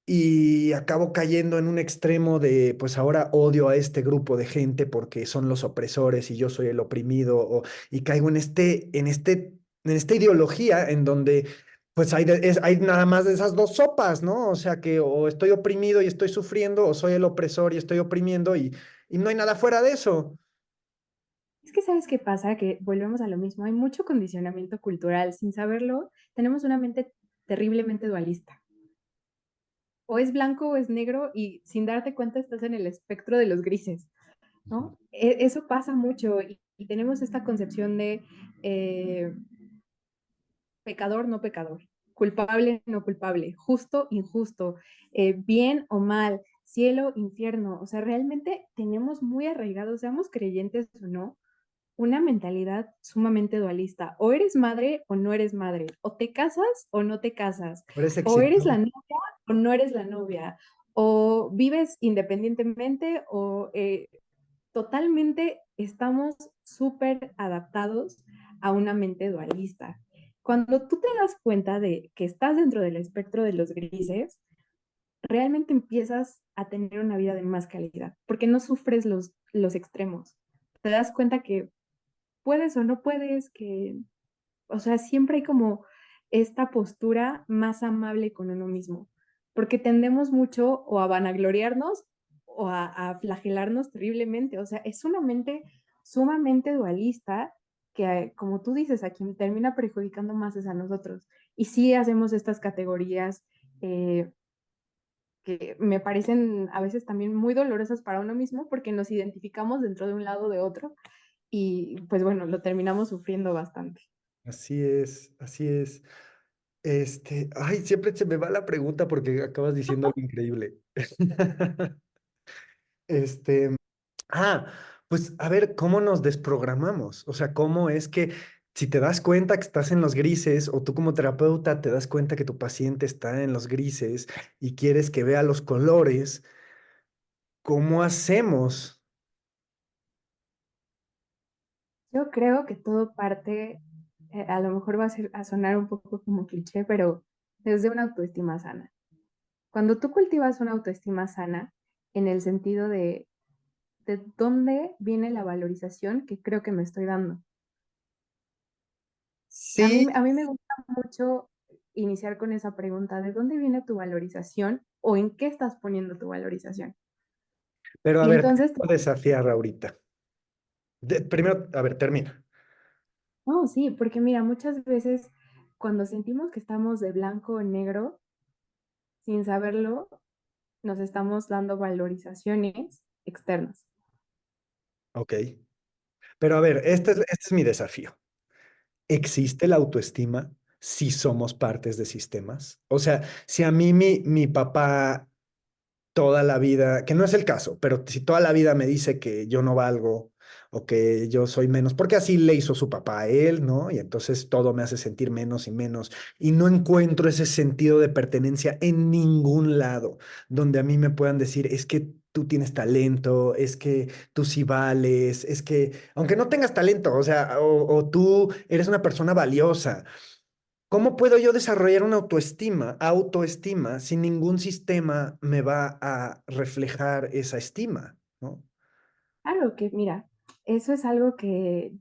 y acabo cayendo en un extremo de, pues ahora odio a este grupo de gente porque son los opresores y yo soy el oprimido, y caigo en esta ideología en donde pues hay nada más de esas dos sopas, ¿no? O sea que o estoy oprimido y estoy sufriendo, o soy el opresor y estoy oprimiendo y no hay nada fuera de eso. Es que sabes qué pasa, que volvemos a lo mismo, hay mucho condicionamiento cultural, sin saberlo, tenemos una mente terriblemente dualista. O es blanco o es negro y sin darte cuenta estás en el espectro de los grises, ¿no? Eso pasa mucho y tenemos esta concepción de eh, pecador, no pecador, culpable, no culpable, justo, injusto, bien o mal, cielo, infierno. O sea, realmente tenemos muy arraigados, seamos creyentes o no, una mentalidad sumamente dualista. O eres madre o no eres madre. O te casas o no te casas. Eres O eres la exitoso. novia o no eres la novia. O vives independientemente o totalmente estamos súper adaptados a una mente dualista. Cuando tú te das cuenta de que estás dentro del espectro de los grises, realmente empiezas a tener una vida de más calidad, porque no sufres los extremos. Te das cuenta que puedes o no puedes, que, o sea, siempre hay como esta postura más amable con uno mismo, porque tendemos mucho o a vanagloriarnos o a flagelarnos terriblemente, o sea, es una mente sumamente dualista que, como tú dices, a quien termina perjudicando más es a nosotros. Y sí hacemos estas categorías eh, que me parecen a veces también muy dolorosas para uno mismo porque nos identificamos dentro de un lado o de otro y pues bueno, lo terminamos sufriendo bastante. Así es, así es. Ay, siempre se me va la pregunta porque acabas diciendo algo increíble. Este, ah, pues a ver, ¿cómo nos desprogramamos? O sea, ¿cómo es que si te das cuenta que estás en los grises o tú como terapeuta te das cuenta que tu paciente está en los grises y quieres que vea los colores, ¿cómo hacemos? Yo creo que todo parte, a lo mejor va a sonar un poco como cliché, pero desde una autoestima sana. Cuando tú cultivas una autoestima sana, en el sentido de dónde viene la valorización que creo que me estoy dando. Sí, A mí me gusta mucho iniciar con esa pregunta, ¿de dónde viene tu valorización o en qué estás poniendo tu valorización? pero a Y ver, te entonces voy a desafiar ahorita. Primero, a ver, termina. No, sí, porque mira, muchas veces cuando sentimos que estamos de blanco o negro, sin saberlo, nos estamos dando valorizaciones externas. Ok. Pero a ver, este es mi desafío. ¿Existe la autoestima si somos partes de sistemas? O sea, si a mí mi papá toda la vida, que no es el caso, pero si toda la vida me dice que yo no valgo o que yo soy menos, porque así le hizo su papá a él, ¿no? Y entonces todo me hace sentir menos y menos. Y no encuentro ese sentido de pertenencia en ningún lado donde a mí me puedan decir, es que tú tienes talento, es que tú sí vales, es que, aunque no tengas talento, o sea, o tú eres una persona valiosa. ¿Cómo puedo yo desarrollar una autoestima, si ningún sistema me va a reflejar esa estima, ¿no? Claro que, mira, eso es algo que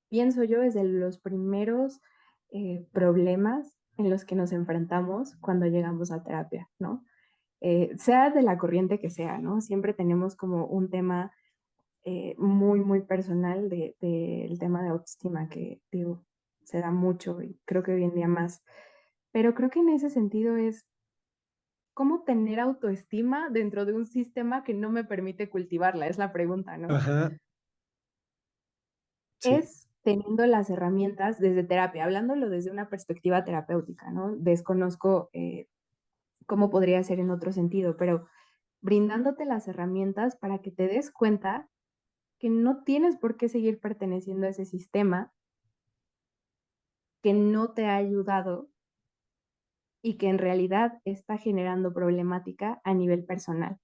pienso yo es de los primeros problemas en los que nos enfrentamos cuando llegamos a terapia, ¿no? Sea de la corriente que sea, ¿no? Siempre tenemos como un tema muy, muy personal del tema de autoestima que, digo, se da mucho y creo que hoy en día más. Pero creo que en ese sentido es cómo tener autoestima dentro de un sistema que no me permite cultivarla, es la pregunta, ¿no? Ajá, sí, Es teniendo las herramientas desde terapia, hablándolo desde una perspectiva terapéutica, ¿no? Desconozco cómo podría ser en otro sentido, pero brindándote las herramientas para que te des cuenta que no tienes por qué seguir perteneciendo a ese sistema que no te ha ayudado y que en realidad está generando problemática a nivel personal.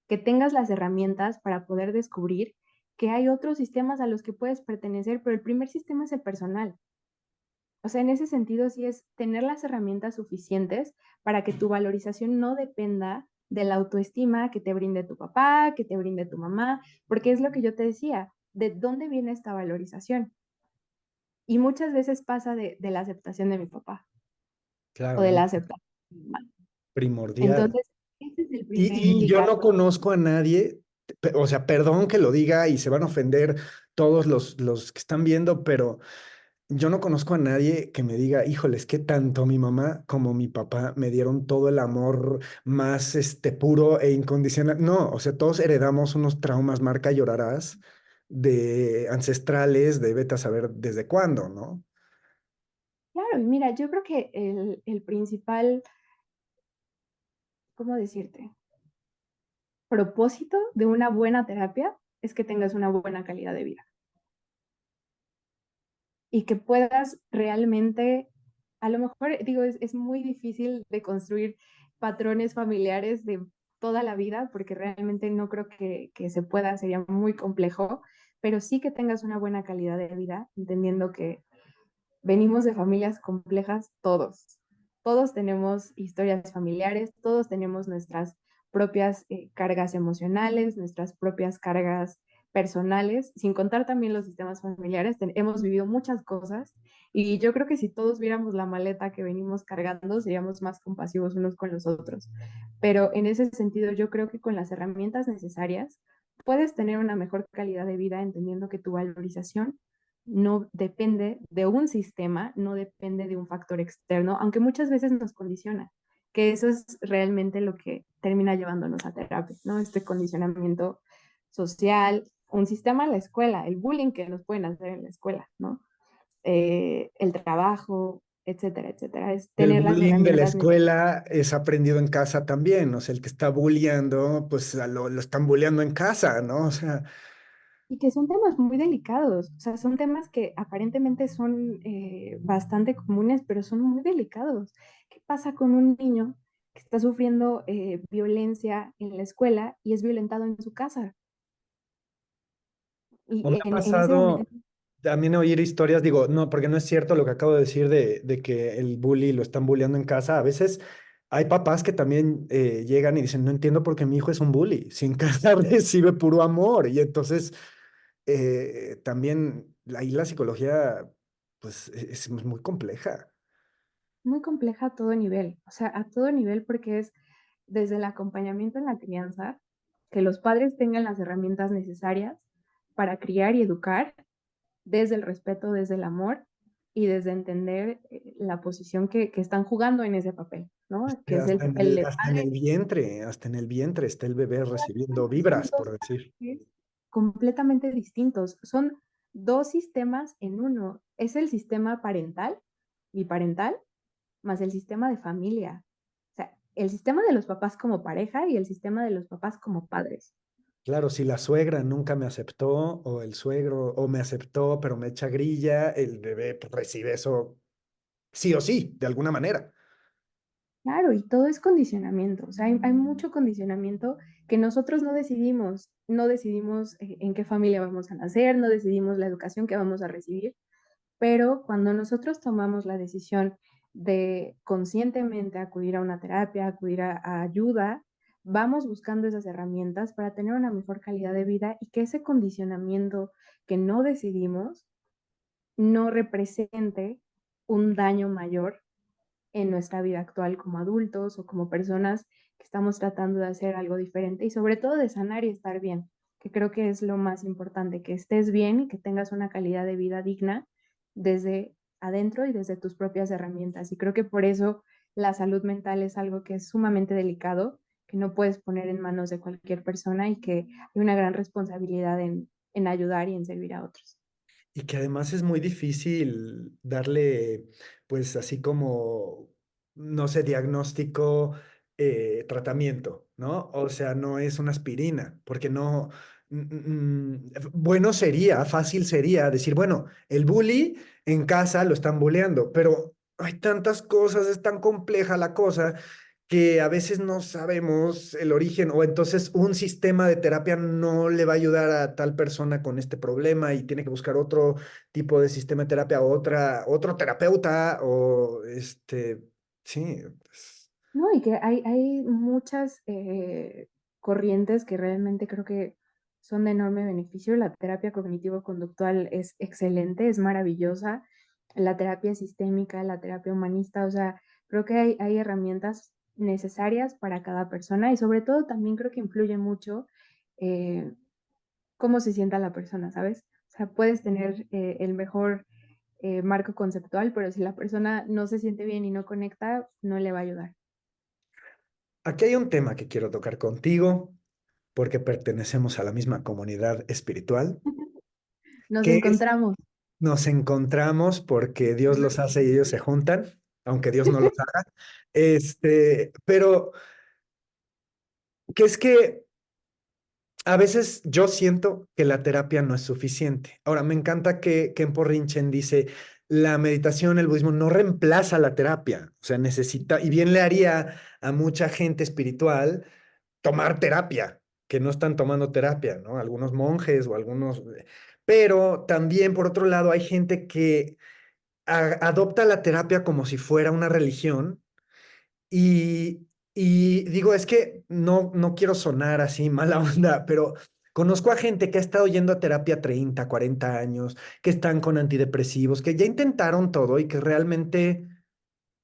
Que tengas las herramientas para poder descubrir que hay otros sistemas a los que puedes pertenecer, pero el primer sistema es el personal. O sea, en ese sentido, sí es tener las herramientas suficientes para que tu valorización no dependa de la autoestima que te brinde tu papá, que te brinde tu mamá, porque es lo que yo te decía, ¿de dónde viene esta valorización? Y muchas veces pasa de la aceptación de mi papá o claro, de la ¿no? aceptación de mi mamá. Primordial. Entonces, ese es el Y, primer y yo indicador. no conozco a nadie, o sea, perdón que lo diga y se van a ofender todos los que están viendo, pero yo no conozco a nadie que me diga, híjoles, que tanto mi mamá como mi papá me dieron todo el amor más puro e incondicional. No, o sea, todos heredamos unos traumas, marca llorarás, de ancestrales, de vete a saber desde cuándo, ¿no? Claro, y mira, yo creo que el principal, ¿cómo decirte? Propósito de una buena terapia es que tengas una buena calidad de vida y que puedas realmente, a lo mejor digo, es muy difícil de construir patrones familiares de toda la vida porque realmente no creo que se pueda, sería muy complejo, pero sí que tengas una buena calidad de vida, entendiendo que venimos de familias complejas todos. Todos tenemos historias familiares, todos tenemos nuestras propias cargas emocionales, nuestras propias cargas personales, sin contar también los sistemas familiares. Hemos vivido muchas cosas y yo creo que si todos viéramos la maleta que venimos cargando, seríamos más compasivos unos con los otros. Pero en ese sentido, yo creo que con las herramientas necesarias puedes tener una mejor calidad de vida entendiendo que tu valorización no depende de un sistema, no depende de un factor externo, aunque muchas veces nos condiciona, que eso es realmente lo que termina llevándonos a terapia, ¿no? Este condicionamiento social, un sistema en la escuela, el bullying que nos pueden hacer en la escuela, ¿no? El trabajo, etcétera, etcétera. Es El tener las bullying de la herramientas necesarias. escuela es aprendido en casa también, o sea, el que está bulleando, pues lo están bulleando en casa, ¿no? O sea, Y que son temas muy delicados, o sea, son temas que aparentemente son bastante comunes, pero son muy delicados. ¿Qué pasa con un niño que está sufriendo violencia en la escuela y es violentado en su casa? o me Y ha en ese momento, pasado también oír historias, digo, no, porque no es cierto lo que acabo de decir de que el bully lo están bulleando en casa. A veces hay papás que también llegan y dicen, no entiendo por qué mi hijo es un bully, si en casa recibe puro amor. Y entonces también ahí la psicología, pues es muy compleja. muy compleja a todo nivel, o sea, a todo nivel porque es desde el acompañamiento en la crianza, que los padres tengan las herramientas necesarias para criar y educar desde el respeto, desde el amor y desde entender la posición que están jugando en ese papel, Es ¿no? que Que es el papel de padre. hasta en el vientre está el bebé recibiendo Son vibras, dos por decir. papeles completamente distintos. Son dos sistemas en uno. Es el sistema parental y parental más el sistema de familia. O sea, el sistema de los papás como pareja y el sistema de los papás como padres. Claro, si la suegra nunca me aceptó, o el suegro, o me aceptó, pero me echa grilla, el bebé pues, recibe eso sí o sí, de alguna manera. Claro, y todo es condicionamiento. O sea, hay mucho condicionamiento que nosotros no decidimos. No decidimos en qué familia vamos a nacer, no decidimos la educación que vamos a recibir, pero cuando nosotros tomamos la decisión de conscientemente acudir a una terapia, acudir a ayuda, vamos buscando esas herramientas para tener una mejor calidad de vida y que ese condicionamiento que no decidimos no represente un daño mayor en nuestra vida actual como adultos o como personas que estamos tratando de hacer algo diferente y sobre todo de sanar y estar bien, que creo que es lo más importante, que estés bien y que tengas una calidad de vida digna desde adentro y desde tus propias herramientas. Y creo que por eso la salud mental es algo que es sumamente delicado, que no puedes poner en manos de cualquier persona y que hay una gran responsabilidad en ayudar y en servir a otros. Y que además es muy difícil darle, pues así como, no sé, diagnóstico, tratamiento, ¿no? O sea, no es una aspirina, porque no, bueno sería, fácil sería decir, bueno, el bully en casa lo están bulleando, pero hay tantas cosas, es tan compleja la cosa que a veces no sabemos el origen o entonces un sistema de terapia no le va a ayudar a tal persona con este problema y tiene que buscar otro tipo de sistema de terapia, otro terapeuta o sí, pues, No, y que hay muchas corrientes que realmente creo que son de enorme beneficio. La terapia cognitivo-conductual es excelente, es maravillosa. La terapia sistémica, la terapia humanista, o sea, creo que hay herramientas necesarias para cada persona y sobre todo también creo que influye mucho eh, cómo se sienta la persona, ¿sabes? O sea, puedes tener el mejor marco conceptual, pero si la persona no se siente bien y no conecta, no le va a ayudar. aquí hay un tema que quiero tocar contigo porque pertenecemos a la misma comunidad espiritual, Nos que es, encontramos. nos encontramos porque Dios los hace y ellos se juntan, aunque Dios no los haga, pero que es que a veces yo siento que la terapia no es suficiente. Ahora, me encanta que Kempo Rinchen dice, la meditación, el budismo no reemplaza la terapia, o sea, necesita, y bien le haría a mucha gente espiritual tomar terapia, que no están tomando terapia, ¿no? Algunos monjes o algunos, pero también, por otro lado, hay gente que adopta la terapia como si fuera una religión y digo, es que no quiero sonar así mala onda, pero conozco a gente que ha estado yendo a terapia 30, 40 años, que están con antidepresivos, que ya intentaron todo y que realmente,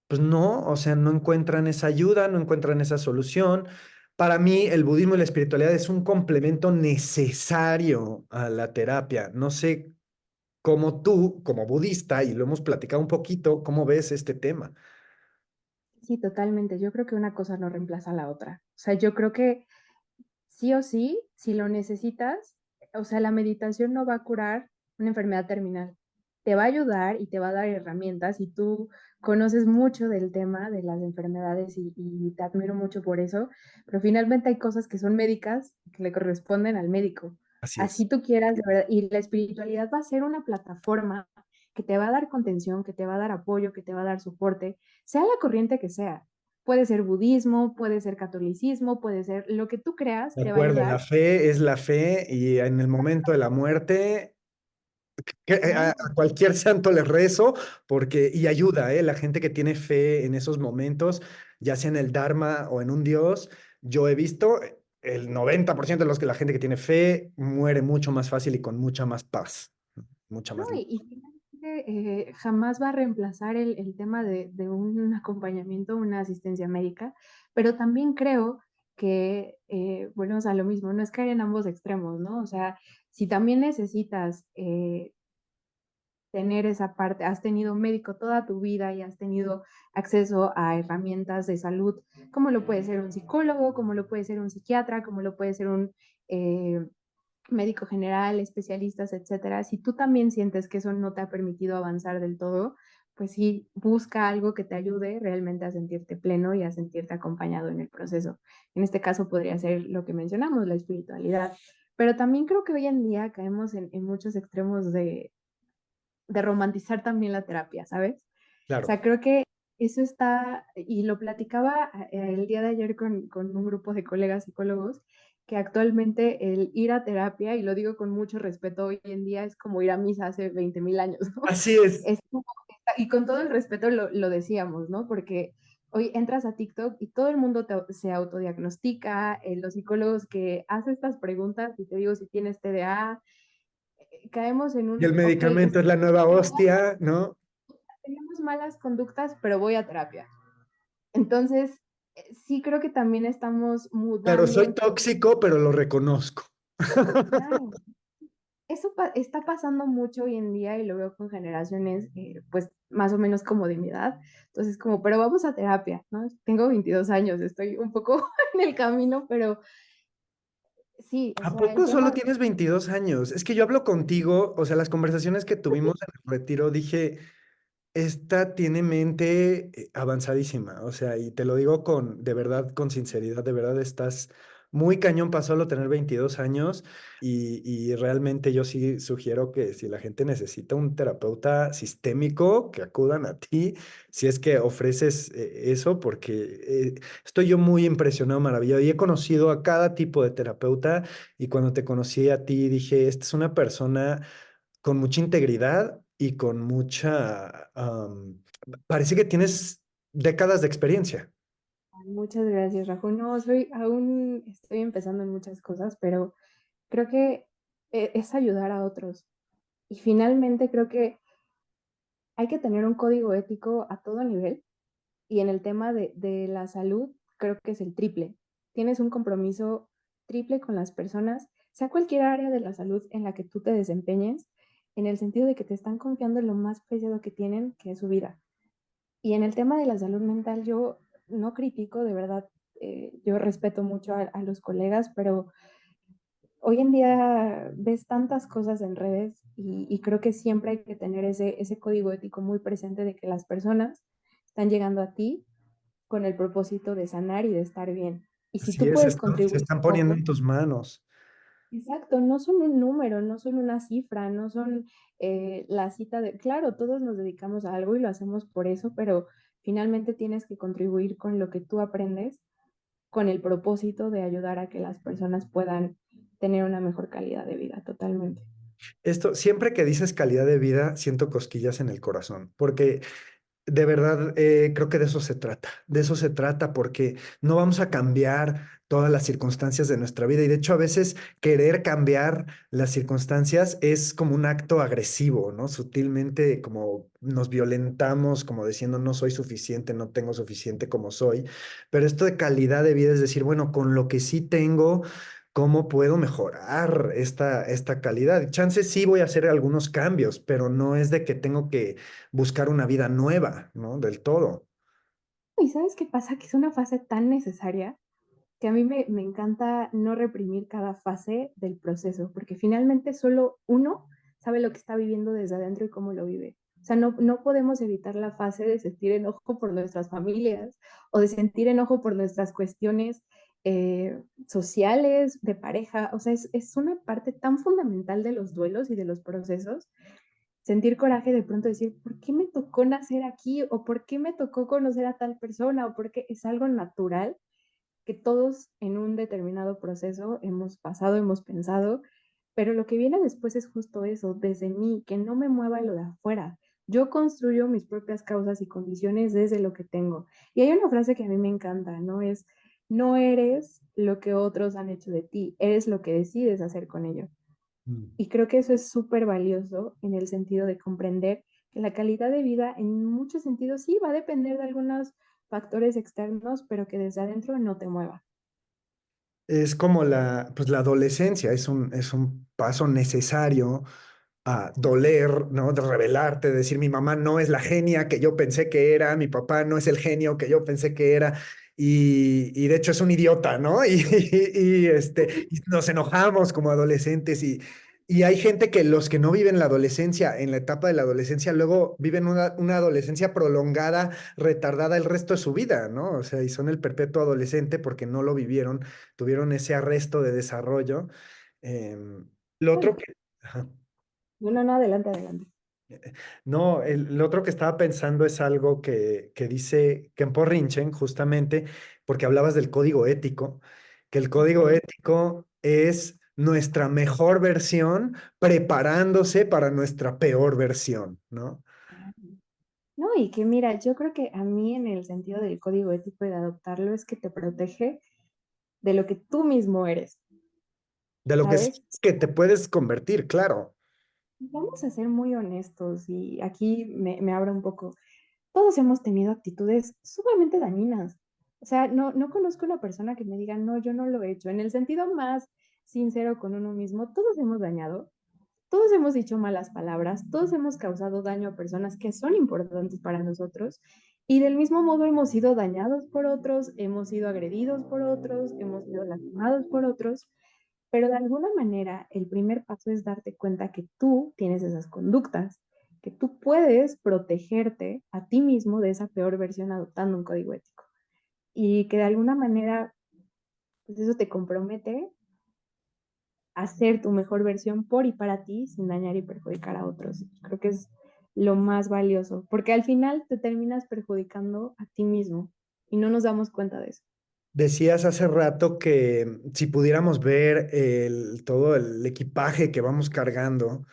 pues no, o sea, no encuentran esa ayuda, no encuentran esa solución. Para mí, el budismo y la espiritualidad es un complemento necesario a la terapia. No sé cómo tú, como budista, y lo hemos platicado un poquito, ¿cómo ves este tema? Sí, totalmente. Yo creo que una cosa no reemplaza a la otra. O sea, yo creo que sí o sí, si lo necesitas, o sea, la meditación no va a curar una enfermedad terminal. Te va a ayudar y te va a dar herramientas y tú conoces mucho del tema de las enfermedades y te admiro mucho por eso, pero finalmente hay cosas que son médicas que le corresponden al médico. Así Así es. tú quieras, de verdad, y la espiritualidad va a ser una plataforma que te va a dar contención, que te va a dar apoyo, que te va a dar soporte, sea la corriente que sea. Puede ser budismo, puede ser catolicismo, puede ser lo que tú creas, De te va a acuerdo, la ayudar. fe es la fe y en el momento de la muerte, a Claro. cualquier santo le rezo porque, y ayuda, ¿eh? La gente que tiene fe en esos momentos, ya sea en el Dharma o en un Dios, yo he visto el 90% de los que la gente que tiene fe muere mucho más fácil y con mucha más paz, mucha No, más. y finalmente jamás va a reemplazar el tema de un acompañamiento, una asistencia médica, pero también creo que volvemos a lo mismo, no es caer en ambos extremos, ¿no? O sea, si también necesitas tener esa parte, has tenido médico toda tu vida y has tenido acceso a herramientas de salud, como lo puede ser un psicólogo, como lo puede ser un psiquiatra, como lo puede ser un eh, médico general, especialistas, etcétera. Si tú también sientes que eso no te ha permitido avanzar del todo, pues sí, busca algo que te ayude realmente a sentirte pleno y a sentirte acompañado en el proceso. En este caso podría ser lo que mencionamos, la espiritualidad. Pero también creo que hoy en día caemos en muchos extremos de romantizar también la terapia, ¿sabes? O Claro. sea, creo que eso está, y lo platicaba el día de ayer con un grupo de colegas psicólogos, que actualmente el ir a terapia, y lo digo con mucho respeto, hoy en día es como ir a misa hace 20,000 años, ¿no? Así es. Es como, y con todo el respeto lo decíamos, ¿no? Porque hoy entras a TikTok y todo el mundo se autodiagnostica, los psicólogos que hacen estas preguntas y te digo si tienes TDA, caemos en Y el un, ok, medicamento es la nueva hostia, ¿no? tenemos malas conductas, pero voy a terapia. Entonces, sí creo que también estamos Claro, soy mudando. tóxico, pero lo reconozco. Claro, eso está pasando mucho hoy en día y lo veo con generaciones, pues más o menos como de mi edad. Entonces, como, pero vamos a terapia, ¿no? Tengo 22 años, estoy un poco en el camino, pero sí, o ¿A sea, el poco solo tema. tienes 22 años? Es que yo hablo contigo, o sea, las conversaciones que tuvimos en el retiro, dije, esta tiene mente avanzadísima, o sea, y te lo digo con, de verdad, con sinceridad, de verdad estás muy cañón para solo tener 22 años y realmente yo sí sugiero que si la gente necesita un terapeuta sistémico, que acudan a ti, si es que ofreces eso, porque estoy yo muy impresionado, maravillado, y he conocido a cada tipo de terapeuta y cuando te conocí a ti dije, esta es una persona con mucha integridad y con mucha... parece que tienes décadas de experiencia. Muchas gracias, Rajo. No, aún estoy empezando en muchas cosas, pero creo que es ayudar a otros. Y finalmente creo que hay que tener un código ético a todo nivel y en el tema de la salud creo que es el triple. Tienes un compromiso triple con las personas, sea cualquier área de la salud en la que tú te desempeñes, en el sentido de que te están confiando en lo más preciado que tienen, que es su vida. Y en el tema de la salud mental, yo no critico, de verdad, yo respeto mucho a los colegas, pero hoy en día ves tantas cosas en redes y creo que siempre hay que tener ese código ético muy presente de que las personas están llegando a ti con el propósito de sanar y de estar bien. Y si Así tú es, puedes se contribuir están un poniendo poco, en tus manos. exacto, no son un número, no son una cifra, no son la cita de, claro, todos nos dedicamos a algo y lo hacemos por eso, pero finalmente tienes que contribuir con lo que tú aprendes, con el propósito de ayudar a que las personas puedan tener una mejor calidad de vida, totalmente. Esto, siempre que dices calidad de vida, siento cosquillas en el corazón, porque de verdad, creo que de eso se trata, porque no vamos a cambiar todas las circunstancias de nuestra vida y de hecho a veces querer cambiar las circunstancias es como un acto agresivo, ¿no? Sutilmente como nos violentamos, como diciendo no soy suficiente, no tengo suficiente como soy, pero esto de calidad de vida es decir, bueno, con lo que sí tengo. ¿Cómo puedo mejorar esta calidad? Chances sí voy a hacer algunos cambios, pero no es de que tengo que buscar una vida nueva, ¿no? Del todo. ¿Y sabes qué pasa? Que es una fase tan necesaria que a mí me encanta no reprimir cada fase del proceso, porque finalmente solo uno sabe lo que está viviendo desde adentro y cómo lo vive. O sea, no podemos evitar la fase de sentir enojo por nuestras familias o de sentir enojo por nuestras cuestiones sociales, de pareja. O sea, es una parte tan fundamental de los duelos y de los procesos. Sentir coraje de pronto decir, ¿por qué me tocó nacer aquí? ¿O por qué me tocó conocer a tal persona? ¿O por qué es algo natural que todos en un determinado proceso hemos pasado, hemos pensado, pero lo que viene después es justo eso, desde mí, que no me mueva lo de afuera. Yo construyo mis propias causas y condiciones desde lo que tengo. Y hay una frase que a mí me encanta, ¿no? Es, no eres lo que otros han hecho de ti, eres lo que decides hacer con ello. Mm. Y creo que eso es súper valioso en el sentido de comprender que la calidad de vida en muchos sentidos sí va a depender de algunos factores externos, pero que desde adentro no te mueva. Es como pues la adolescencia, es un paso necesario a doler, ¿no? De revelarte, de decir, mi mamá no es la genia que yo pensé que era, mi papá no es el genio que yo pensé que era, y de hecho es un idiota, ¿no? Y nos enojamos como adolescentes y hay gente que los que no viven la adolescencia, en la etapa de la adolescencia, luego viven una adolescencia prolongada, retardada el resto de su vida, ¿no? O sea, y son el perpetuo adolescente porque no lo vivieron, tuvieron ese arresto de desarrollo. Em, lo otro Ay, que... Ajá. no, no, no, adelante, adelante. No, el otro que estaba pensando es algo que dice Kempo Rinchen, justamente, porque hablabas del código ético, que el código Ok. ético es nuestra mejor versión preparándose para nuestra peor versión, ¿no? No, y que mira, yo creo que a mí en el sentido del código ético y de adoptarlo es que te protege de lo que tú mismo eres, De lo que sí ¿sabes? es que te puedes convertir, claro. Vamos a ser muy honestos y aquí me abro un poco. Todos hemos tenido actitudes sumamente dañinas. O sea, no conozco una persona que me diga, no, yo no lo he hecho. En el sentido más sincero con uno mismo, todos hemos dañado, todos hemos dicho malas palabras, todos hemos causado daño a personas que son importantes para nosotros y del mismo modo hemos sido dañados por otros, hemos sido agredidos por otros, hemos sido lastimados por otros, pero de alguna manera el primer paso es darte cuenta que tú tienes esas conductas, que tú puedes protegerte a ti mismo de esa peor versión adoptando un código ético y que de alguna manera pues eso te compromete hacer tu mejor versión por y para ti sin dañar y perjudicar a otros. Creo que es lo más valioso, porque al final te terminas perjudicando a ti mismo y no nos damos cuenta de eso. Decías hace rato que si pudiéramos ver todo el equipaje que vamos cargando,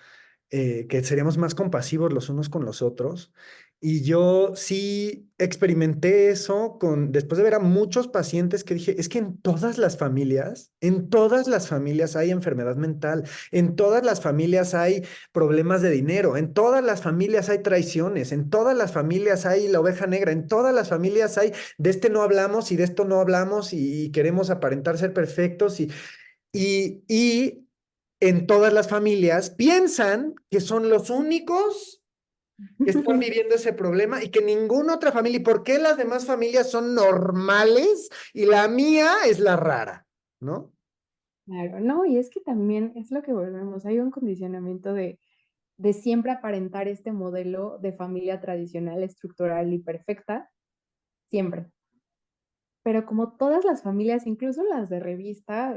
que seríamos más compasivos los unos con los otros. Y yo sí experimenté eso después de ver a muchos pacientes que dije, es que en todas las familias hay enfermedad mental, en todas las familias hay problemas de dinero, en todas las familias hay traiciones, en todas las familias hay la oveja negra, en todas las familias hay de este no hablamos y de esto no hablamos y queremos aparentar ser perfectos y en todas las familias piensan que son los únicos que están viviendo ese problema y que ninguna otra familia, ¿y por qué las demás familias son normales y la mía es la rara? ¿No? Claro, no, y es que también es lo que volvemos, hay un condicionamiento de siempre aparentar este modelo de familia tradicional, estructural y perfecta, siempre. Pero como todas las familias, incluso las de revista,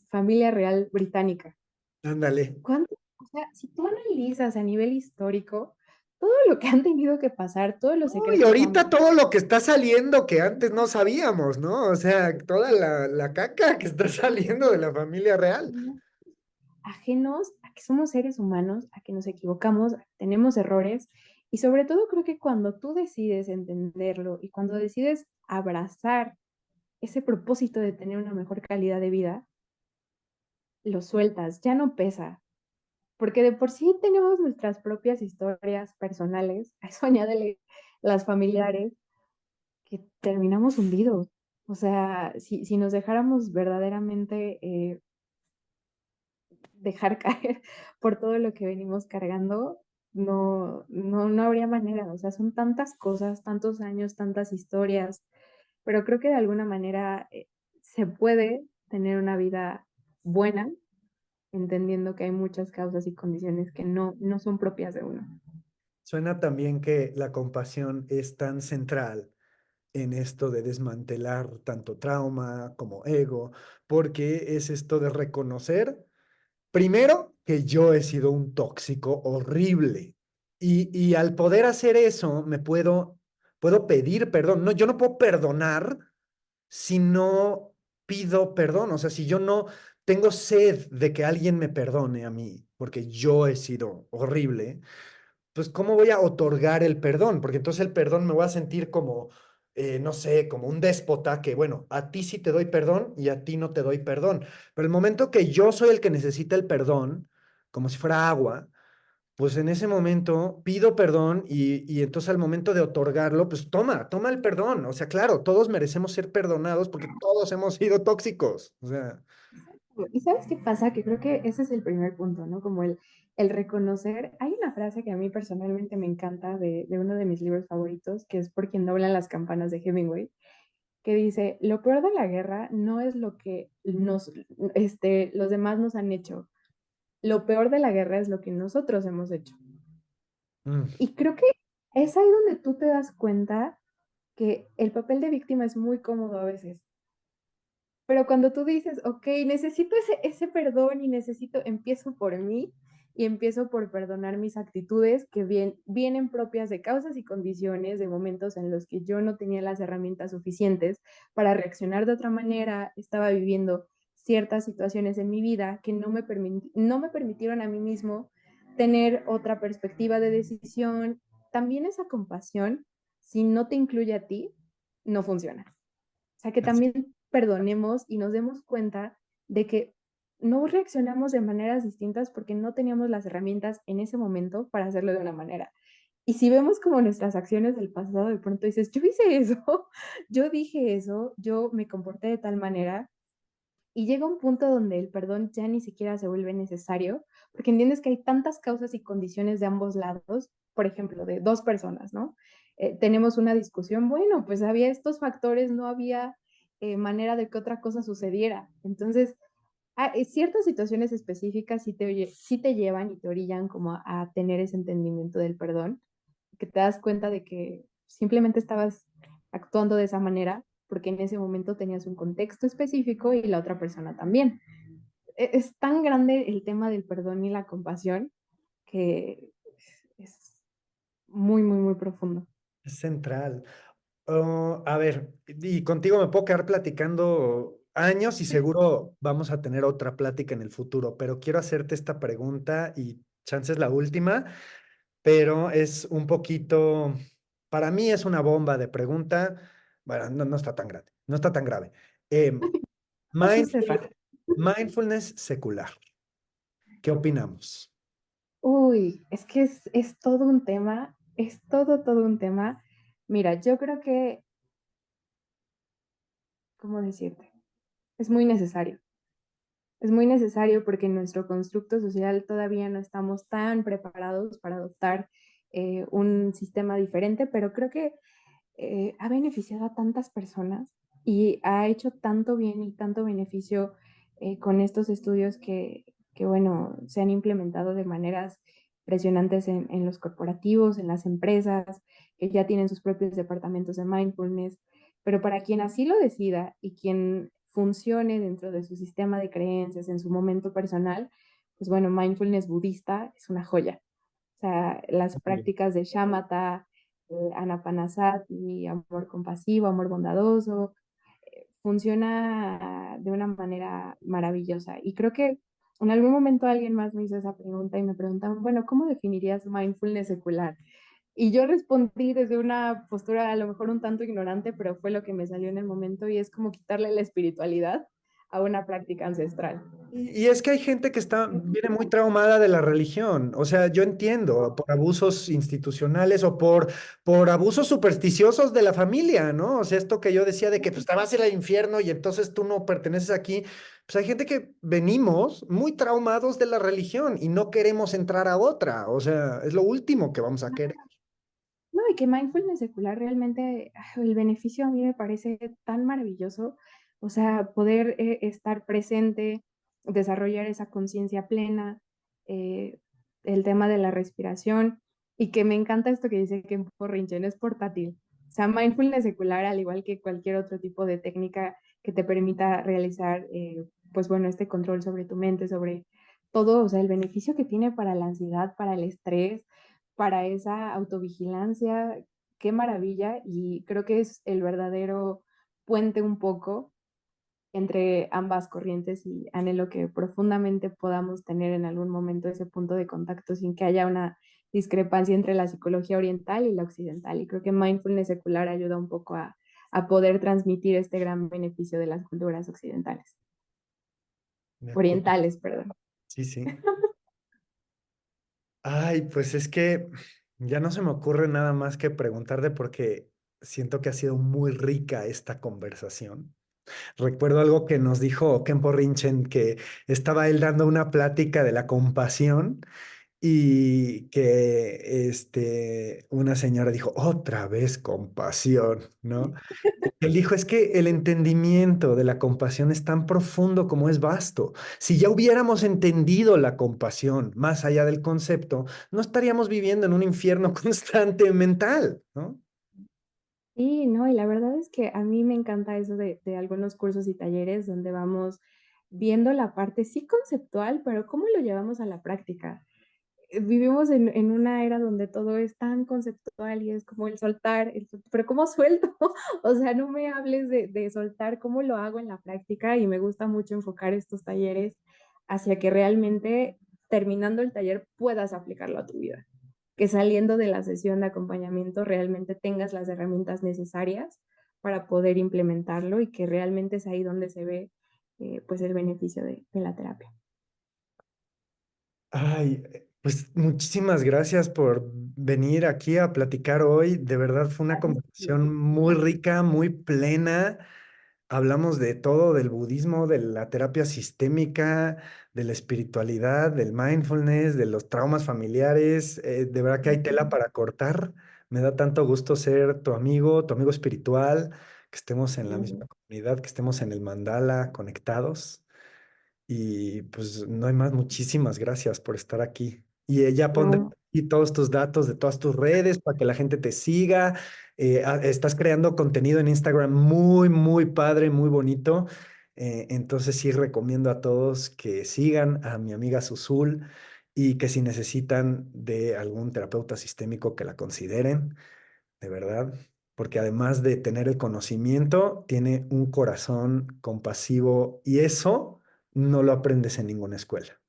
familia real británica, Ándale. ¿cuánto? O sea, si tú analizas a nivel histórico, todo lo que han tenido que pasar, todos los No, y secretos ahorita familiares todo lo que está saliendo que antes no sabíamos, ¿no? O sea, toda la caca que está saliendo de la familia real. ajenos a que somos seres humanos, a que nos equivocamos, a que tenemos errores, y sobre todo creo que cuando tú decides entenderlo y cuando decides abrazar ese propósito de tener una mejor calidad de vida, lo sueltas, ya no pesa, porque de por sí tenemos nuestras propias historias personales, a eso añádele las familiares, que terminamos hundidos. O sea, si nos dejáramos verdaderamente dejar caer por todo lo que venimos cargando, no habría manera. O sea, son tantas cosas, tantos años, tantas historias, pero creo que de alguna manera se puede tener una vida buena, entendiendo que hay muchas causas y condiciones que no son propias de uno. Suena también que la compasión es tan central en esto de desmantelar tanto trauma como ego, porque es esto de reconocer, primero, que yo he sido un tóxico horrible. Y al poder hacer eso, puedo pedir perdón. No, yo no puedo perdonar si no pido perdón. O sea, si yo no tengo sed de que alguien me perdone a mí, porque yo he sido horrible, pues ¿cómo voy a otorgar el perdón? Porque entonces el perdón me voy a sentir como, no sé, como un déspota que, bueno, a ti sí te doy perdón y a ti no te doy perdón. Pero el momento que yo soy el que necesita el perdón, como si fuera agua, pues en ese momento pido perdón y entonces al momento de otorgarlo, pues toma el perdón. O sea, claro, todos merecemos ser perdonados porque todos hemos sido tóxicos. O sea, ¿Y sabes qué pasa? Que creo que ese es el primer punto, ¿no? Como el reconocer. Hay una frase que a mí personalmente me encanta de uno de mis libros favoritos, que es Por quien doblan las campanas de Hemingway, que dice, lo peor de la guerra no es lo que los demás nos han hecho, lo peor de la guerra es lo que nosotros hemos hecho. mm, Y creo que es ahí donde tú te das cuenta que el papel de víctima es muy cómodo a veces. Pero cuando tú dices, ok, necesito ese perdón y necesito, empiezo por mí y empiezo por perdonar mis actitudes que vienen propias de causas y condiciones, de momentos en los que yo no tenía las herramientas suficientes para reaccionar de otra manera, estaba viviendo ciertas situaciones en mi vida que no me permitieron a mí mismo tener otra perspectiva de decisión. También esa compasión, si no te incluye a ti, no funciona. O sea, que así, también perdonemos y nos demos cuenta de que no reaccionamos de maneras distintas porque no teníamos las herramientas en ese momento para hacerlo de una manera. Y si vemos como nuestras acciones del pasado, de pronto dices, yo hice eso, yo dije eso, yo me comporté de tal manera, y llega un punto donde el perdón ya ni siquiera se vuelve necesario, porque entiendes que hay tantas causas y condiciones de ambos lados, por ejemplo, de dos personas, ¿no? Tenemos una discusión, bueno, pues había estos factores, no había manera de que otra cosa sucediera. Entonces, ciertas situaciones específicas sí te llevan y te orillan como a tener ese entendimiento del perdón, que te das cuenta de que simplemente estabas actuando de esa manera porque en ese momento tenías un contexto específico y la otra persona también. Es tan grande el tema del perdón y la compasión que es muy, muy, muy profundo. es central. Oh, a ver, y contigo me puedo quedar platicando años y seguro vamos a tener otra plática en el futuro, pero quiero hacerte esta pregunta y chance es la última, pero es un poquito, para mí es una bomba de pregunta. Bueno, no está tan grande, no está tan grave. Em, Eso se mindful- trata. mindfulness secular, ¿qué opinamos? Uy, es que es todo un tema, es todo, todo un tema. Mira, yo creo que, ¿cómo decirte? Es muy necesario. Es muy necesario porque en nuestro constructo social todavía no estamos tan preparados para adoptar un sistema diferente, pero creo que ha beneficiado a tantas personas y ha hecho tanto bien y tanto beneficio con estos estudios bueno, se han implementado de maneras impresionantes en los corporativos, en las empresas, que ya tienen sus propios departamentos de mindfulness, pero para quien así lo decida y quien funcione dentro de su sistema de creencias en su momento personal, pues bueno, mindfulness budista es una joya. O sea, las prácticas de shamatha, anapanasati, amor compasivo, amor bondadoso, funciona de una manera maravillosa. Y creo que en algún momento alguien más me hizo esa pregunta y me preguntaban, bueno, ¿cómo definirías mindfulness secular? Y yo respondí desde una postura a lo mejor un tanto ignorante, pero fue lo que me salió en el momento y es como quitarle la espiritualidad a una práctica ancestral. Y es que hay gente que viene muy traumada de la religión. O sea, yo entiendo, por abusos institucionales o por abusos supersticiosos de la familia, ¿no? O sea, esto que yo decía de que pues te vas a ir al infierno y entonces tú no perteneces aquí. Pues hay gente que venimos muy traumados de la religión y no queremos entrar a otra. O sea, es lo último que vamos a querer. No, y que mindfulness secular realmente, el beneficio a mí me parece tan maravilloso, o sea, poder estar presente, desarrollar esa conciencia plena, eh, el tema de la respiración, y que me encanta esto que dice que Rinchen es portátil. O sea, mindfulness secular, al igual que cualquier otro tipo de técnica que te permita realizar, pues bueno, este control sobre tu mente, sobre todo, o sea, el beneficio que tiene para la ansiedad, para el estrés, para esa autovigilancia, qué maravilla y creo que es el verdadero puente un poco entre ambas corrientes y anhelo que profundamente podamos tener en algún momento ese punto de contacto sin que haya una discrepancia entre la psicología oriental y la occidental. Y creo que mindfulness secular ayuda un poco a poder transmitir este gran beneficio de las culturas occidentales, De acuerdo. orientales, perdón. Sí, sí. Ay, pues es que ya no se me ocurre nada más que preguntarte porque siento que ha sido muy rica esta conversación. Recuerdo algo que nos dijo Kempo Rinchen, que estaba él dando una plática de la compasión y que una señora dijo, otra vez compasión, ¿no? Él dijo, es que el entendimiento de la compasión es tan profundo como es vasto. Si ya hubiéramos entendido la compasión más allá del concepto, no estaríamos viviendo en un infierno constante mental, ¿no? Sí, no, y la verdad es que a mí me encanta eso de algunos cursos y talleres donde vamos viendo la parte, sí conceptual, pero cómo lo llevamos a la práctica. Vivimos en una era donde todo es tan conceptual y es como pero ¿cómo suelto? O sea, no me hables de soltar, ¿cómo lo hago en la práctica? Y me gusta mucho enfocar estos talleres hacia que realmente terminando el taller puedas aplicarlo a tu vida, que saliendo de la sesión de acompañamiento realmente tengas las herramientas necesarias para poder implementarlo y que realmente es ahí donde se ve pues el beneficio de la terapia. Ay, pues muchísimas gracias por venir aquí a platicar hoy. De verdad fue una Gracias. conversación muy rica, muy plena. Hablamos de todo, del budismo, de la terapia sistémica, de la espiritualidad, del mindfulness, de los traumas familiares. De verdad que hay tela para cortar. Me da tanto gusto ser tu amigo espiritual, que estemos en la misma comunidad, que estemos en el mandala conectados. Y pues no hay más, muchísimas gracias por estar aquí. Y ya pondré No, aquí todos tus datos de todas tus redes para que la gente te siga. Estás creando contenido en Instagram muy, muy padre, muy bonito. Entonces sí recomiendo a todos que sigan a mi amiga Susul y que si necesitan de algún terapeuta sistémico que la consideren, de verdad, porque además de tener el conocimiento, tiene un corazón compasivo y eso no lo aprendes en ninguna escuela.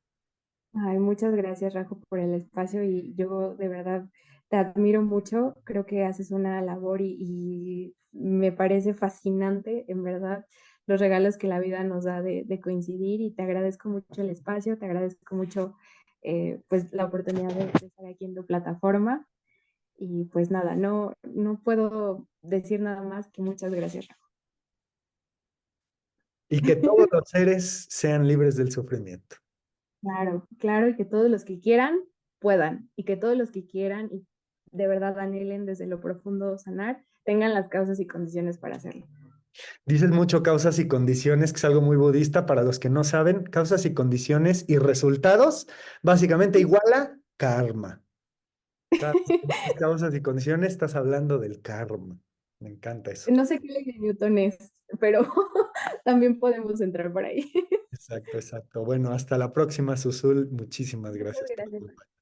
ay, muchas gracias, Rajo, por el espacio y yo de verdad te admiro mucho. Creo que haces una labor y me parece fascinante, en verdad, los regalos que la vida nos da de coincidir y te agradezco mucho el espacio, te agradezco mucho pues la oportunidad de estar aquí en tu plataforma y pues nada, no puedo decir nada más que muchas gracias, Rajo. Y que todos los seres sean libres del sufrimiento. Claro, claro, y que todos los que quieran puedan, y que todos los que quieran y de verdad anhelen desde lo profundo sanar, tengan las causas y condiciones para hacerlo. Dices mucho causas y condiciones, que es algo muy budista para los que no saben. Causas y condiciones y resultados, básicamente igual a karma. Cada vez que dices causas y condiciones, estás hablando del karma. Me encanta eso. No sé qué ley de Newton es, pero también podemos entrar por ahí. Exacto, exacto. Bueno, hasta la próxima, Susul. Muchísimas Muchas gracias por gracias. tu